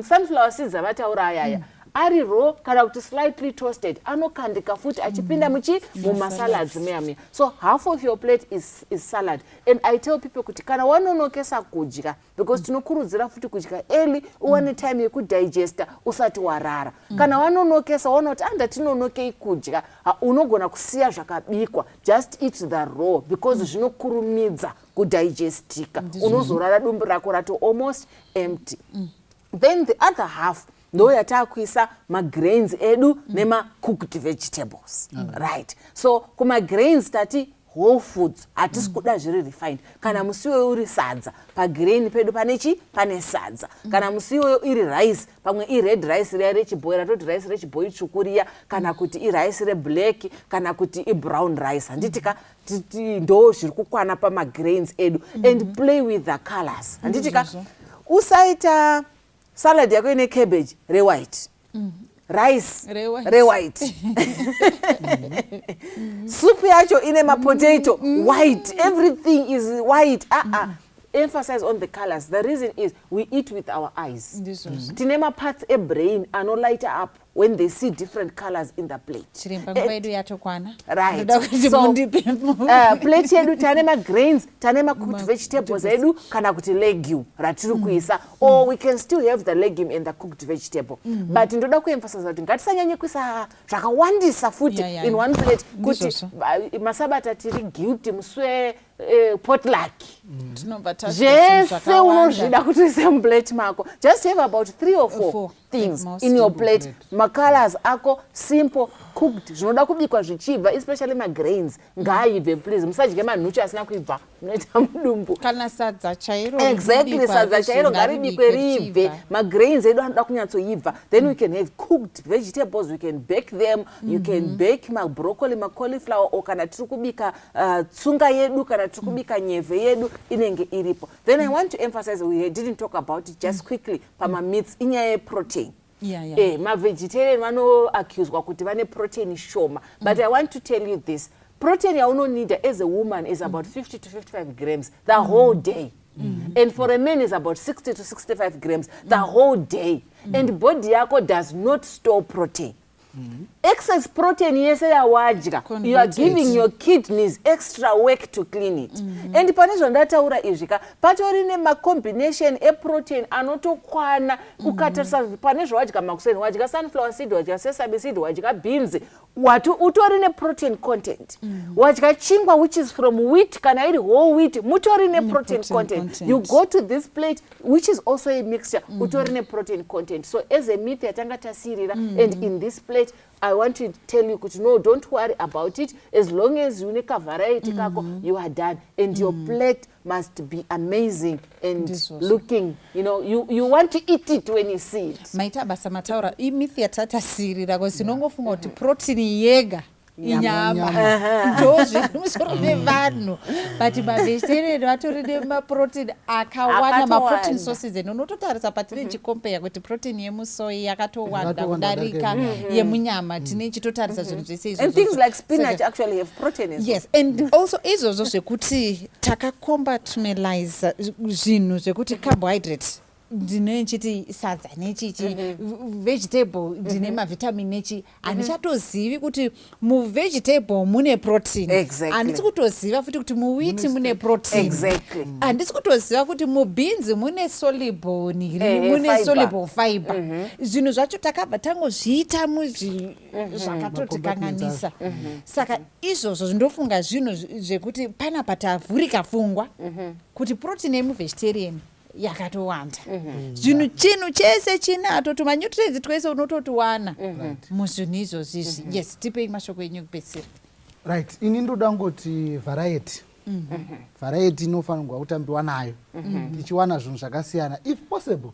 Sunflower seeds avataura ayaya ari raw kana kuti slightly toasted anokandika futi achipinda mumasalads meya. So half of your plate is salad and I tell people kuti kana wanonokesa kudya because tinokurudzira futi kudya early uwane time yekudigesta usati warara. Kana wanonokesa wanoti ndatinonokei kudya unogona kusiya zvakabikwa just eat the raw because zvinokurumidza kudigestika unozorara dumbu rako rato almost empty. Then the other half ndo yatakuisa ma-grains edu nema-cooked vegetables, right? So kuma-grains tati whole foods, hatisi kuda zviri refined. Kana musi iwoyo uri sadza, pagrain pedu pane sadza. Kana musi iwoyo iri rice, pamwe red rice riya rechiboyi, ratoti rice rechiboyi tsvuku riya, kana kuti rice reblack, kana kuti brown rice. Handitika ndo zviri kukwana pamagrains edu. And play with the colors. Handitika usaita salad yako ine cabbage white. Rice white. Soup yacho ine potato white. Everything is white. Emphasize on the colors. The reason is we eat with our eyes. Tinema parts a brain and no light up when they see different colors in the plate. Right. So plate yedu tanema grains, tanema cooked vegetables edu, kana kuti legume ratiri kuisa, or we can still have the legume and the cooked vegetable. But ndoda kuemphasize kuti ngatisanyanye kuisa zvakawandisa futi in one plate kuti masabata tiri guilty muswe potluck. Zvese unozvida kuti uise muplate mako. Just have about 3 or 4 things in your plate. Colors ako simple cooked zvinoda kubikwa zvichibva, especially grains ngaibve please. Musajike manhuchu asina kuibva, munoita mudumbu. Kana sadza chairo. Exactly, sadza chairo ngaribikwe ribve. Grains edu anoda kunyatsoibva. Then we can have cooked vegetables, we can bake them, you can bake broccoli, cauliflower, or kana tiri kubika tsunga yedu, kana tiri kubika nyeve yedu inenge iripo. Then I want to emphasize, we didn't talk about it just quickly, pama meats inyaya protein. Ma-vegetarian vano-accuswa kuti vane protein shoma. But I want to tell you this. Protein you need as a woman is about 50 to 55 grams the whole day. And for a man is about 60 to 65 grams the whole day. And body yako does not store protein. Excess protein yese yawadya, you are giving your kidneys extra work to clean it. And pane zvandataura izvika patori nema-combination e-protein anotokwana ukatarisa pane zvawadya makuseni, wadya sunflower seed, wadya sesame seed, wadya beans, utori ne-protein content. Wadya chingwa which is from wheat, kana iri whole wheat, mutori ne-protein content. You go to this plate which is also a mixture, utori ne-protein content. So as a meat yatanga tasirira, and in this plate I want to tell you, no, don't worry about it. As long as you make a variety, you are done. And your plate must be amazing and looking, you want to eat it when you see it. Maita basa mataura, imithi yatata sirira, kwa sinongofunga uti protein yega. Inyama ndozi musoro nevanhu but ma-vegetarian vatori ma-protein akawana ma-protein sources unototarisa patine chicompare kuti protein yemusoyi yakatowanda kudarika yemunyama tine chitotarisa zvinhu zvese izvozvo. And things like spinach actually have protein as yes well. And also izvozvo zvekuti takakombatumelize zvinhu zvekuti carbohydrate ndine chiti sadza nechichi vegetable ndine mavitamin nechi handichatozivi kuti muvegetable mune protein. Handisi kutoziva futi kuti muwheat mune protein. Handisi kutoziva kuti mubeans mune soluble mune soluble fiber. Zvinhu zvacho takabva tangozviita zvakatotikanganisa. Saka izvozvo zvindofunga zvinhu zvekuti pana patavhurika pfungwa kuti protein yemuvegetarian yakatowanda. Chinhu chese chinato tumanutrients twese unototuwana muzvinhu izvozvizvi. Yes, tipei mashoko enyu kupedzisira. Right, ini ndoda ngoti variety. Variety inofanirwa kutambiwa nayo. Tichiwana zvinhu zvakasiyana. If possible,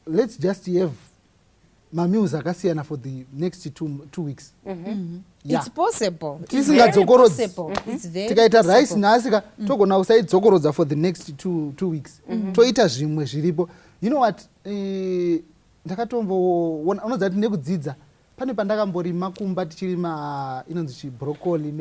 let's just have meals akasiyana for the next two weeks. It's possible. Tisingadzokorodzi. Tikaita rice nhasika togona kusaidzokorodza for the next two weeks. Toita zvimwe zviripo. You know what? Ndakatomboona unoziva kuti nekudzidza pane pandakambori makumba tichirima inonzi chibroccoli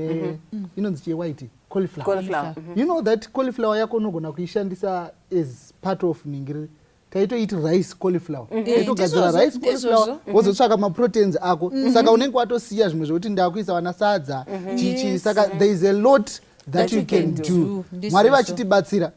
inonzi chewhite cauliflower. You know that cauliflower yako unogona kuishandisa as part of ningiri. Taitoiti rice cauliflower. Taitogadzira rice cauliflower wozotsvaka ma-proteins ako. Saka unenge watosiya zvimwe zvekuti ndakuisa vana sadza chichi. Saka there is a lot that you can do. Mwari vachitibatsira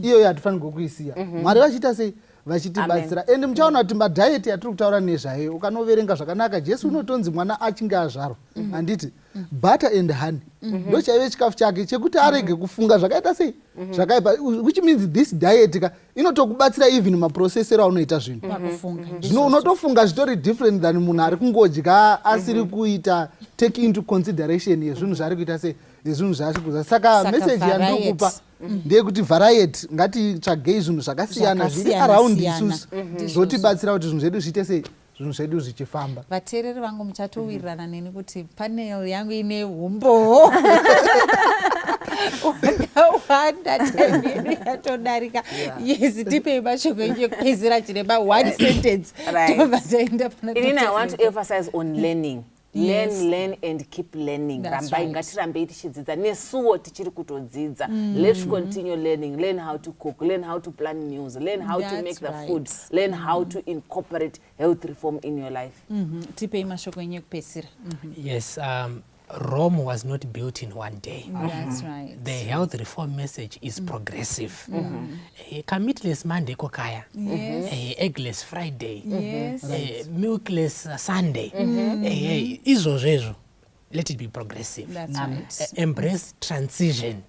iyoyo hatifanirwa kuisiya. Mwari vachiita sei vachitibatsira. And muchaona kuti madiet yatiri kutaura nezvayo ukanoverenga zvakanaka Jesu unotonzi mwana achinge azvarwa handiti butter and honey ndo chaive chikafu chake chekuti arege kufunga zvakaita sei zvakaipa, which means this diet inotokubatsira even maprocessor aunoita zvinhu. Zvino unotofunga zvitori different than munhu ari kungodya asiri kuita take into consideration yezvinhu zvari kuita sezvinhu zvari kuza. Saka message yandikupa ndeyekuti variety, ngatitsvagei zvinhu zvakasiyana zviri around isusu zvotibatsira kuti zvinhu zvedu zviite sei, zvinhu zvedu zvichifamba. Vateereri vangu muchatowirirana neni kuti panel yangu ine umbowo wakawanda, time yedu yatodarika. Yes, tipei mashoko ekupedzisira chireba one sentence tobva taenda pana. I want to emphasize on learning. Learn and keep learning. Rambai ngatirambei tichidzidza nesuwo tichiri kutodzidza. Let's continue learning. Learn how to cook, learn how to plan meals, learn how to make the food, learn how to incorporate health reform in your life. Tipei mashoko enyu ekupedzisira. Yes, Rome was not built in one day. That's right. The health reform message is progressive. Meatless Monday kokaya. Yes. Eggless Friday. Yes. Milkless Sunday. Izozvezvo. Let it be progressive. That's right. Embrace transition.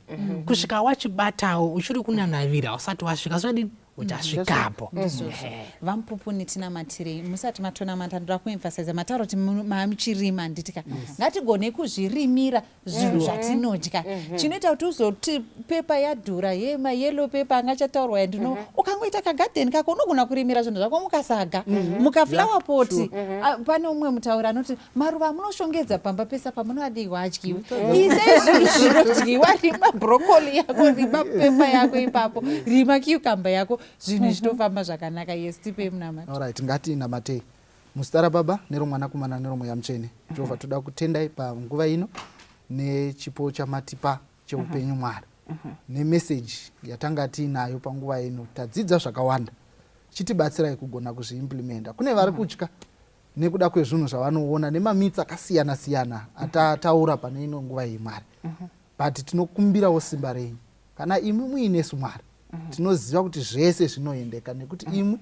Kusvika wachibatawo uchiri kunanavira usati wasvika zvadi uchasvikapo. Vampupuni tinamatirei musati matonamata. Ndoda kuemphasize matauro kuti mamuchirima nditika ngatigone kuzvirimira zvinhu zvatinodya. Chinoita kuti uzoti pepa yadhura mayellow pepa angachataurwa yandino ukangoita kagadheni kako unogona kurimira zvinhu zvako mukasaga mukaflower pot. Pane umwe mutauri anoti maruva amunoshongedza pamba pesa pamunoadiwa adyiwe. Izei zvinhu zvinodyiwa, rima broccoli yako, rima pepa yako ipapo, rima cucumber yako, zvinhu zvinofamba zvakanaka. Yes, tipei munamata. Alright, ngatinamatei muzita raBaba neromwanakomana neromweya mutsvene. Jehovha, toda kutendai panguva ino nechipo chamatipa cheupenyu Mwari, nemeseji yatanga tiinayo panguva ino. Tadzidza zvakawanda, chitibatsirai kugona kuzviimplementa. Kune vari kutya nekuda kwezvinhu zvavanoona nemamitsi akasiyana siyana atataura pane ino nguva iyi Mwari, but tinokumbirawo simba renyu. Kana imwe muinesu Mwari, tinoziva kuti zvese zvinoendeka nekuti imwe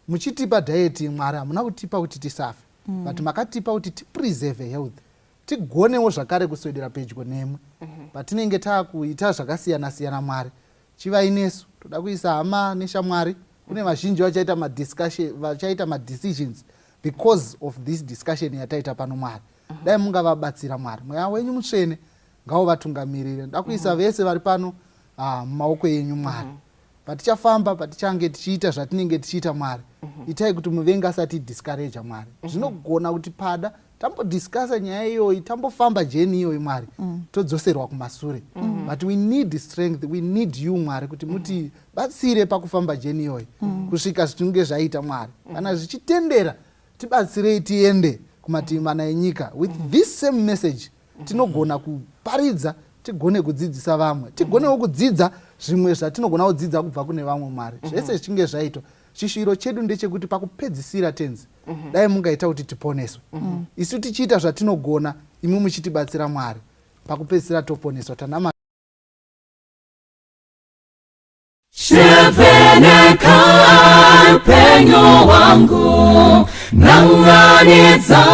muchitipa diet Mwari hamuna kutipa kuti tisafe, but makatipa kuti tipreserve health, tigonewo zvakare kuswedera pedyo nemwe patinenge taakuita zvakasiyana siyana. Mwari, chivai nesu. Toda kuisa hama neshamwari. Kune vazhinji vachaita madecisions because of this discussion yataita pano Mwari. Dai mungavabatsira Mwari, mweya wenyu mutsvene ngauvatungamirire. Ndoda kuisa vese vari pano mumaoko enyu Mwari. Patichafamba, patichange tichiita zvatinenge tichiita Mwari, itai kuti muvengi asati discourage Mwari. Zvinogona kuti pada tambodiscussa nyaya iyoyi, tambofamba jeni iyoyi Mwari, todzoserwa kumasure. But we need strength, we need you Mwari, kuti mutibatsire pakufamba jeni iyoyi kusvika zvichinge zvaita Mwari. Kana zvichitendera tibatsirei tiende kumativi mana enyika with this same message. Tinogona kuparidza, tigone kudzidzisa vamwe, tigonewo kudzidza zvimwe zvatinogona kudzidza kubva kune vamwe Mwari. Zvese zvichinge zvaitwa, chishiro chedu ndechekuti pakupedzisira tenzi dai mungaita kuti tiponeswe. Isu tichiita zvatinogona, imwe muchitibatsira Mwari, pakupedzisira toponeswa. Tanama Sheveneka upenyu wangu, nanganidza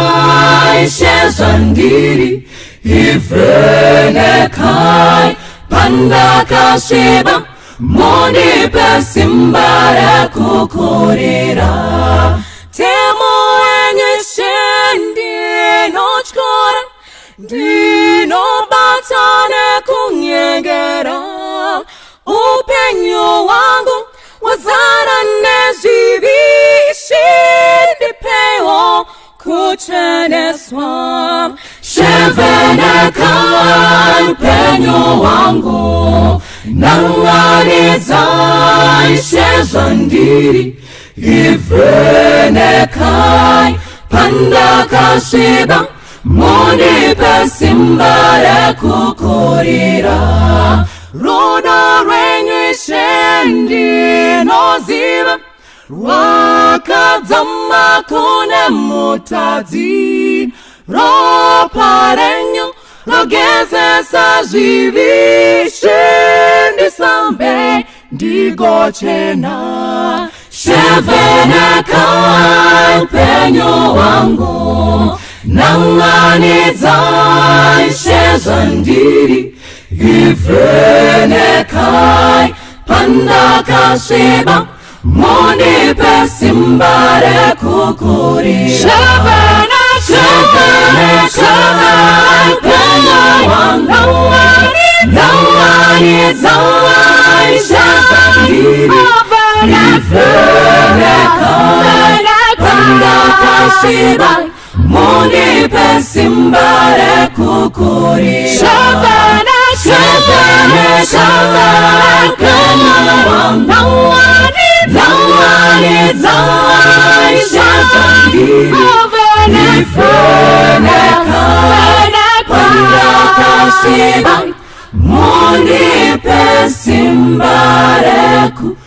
shezvandiri, ivhenekai pandakasviba, mundipe simba rekukurira. Temo yenyu ndinotyora, ndinobata nekunyengera. Upenyu wangu wazara nezvivi, shindipewo kucheneswa. Sheveneka upenyu wangu, nanganidza shezvandiri, ivhenekai pandakasviba, mundipe simba rekukurira. Rudo rwenyu ndinoziva, rwakadzama kune mutadzi. Ropa renyu rogezesa zvivi, shindisambe ndigochena. Sheveneka upenyu wangu, nanganidza shezvandiri, ivhenekai pandakasviba, mundipe simba rekukurira. Sheveneka kashiba, munipe simba rekukurira. Shavana, shavana, zawani, zawani, shavani, ifeneka, panda kashiba, munipe simba rekukurira.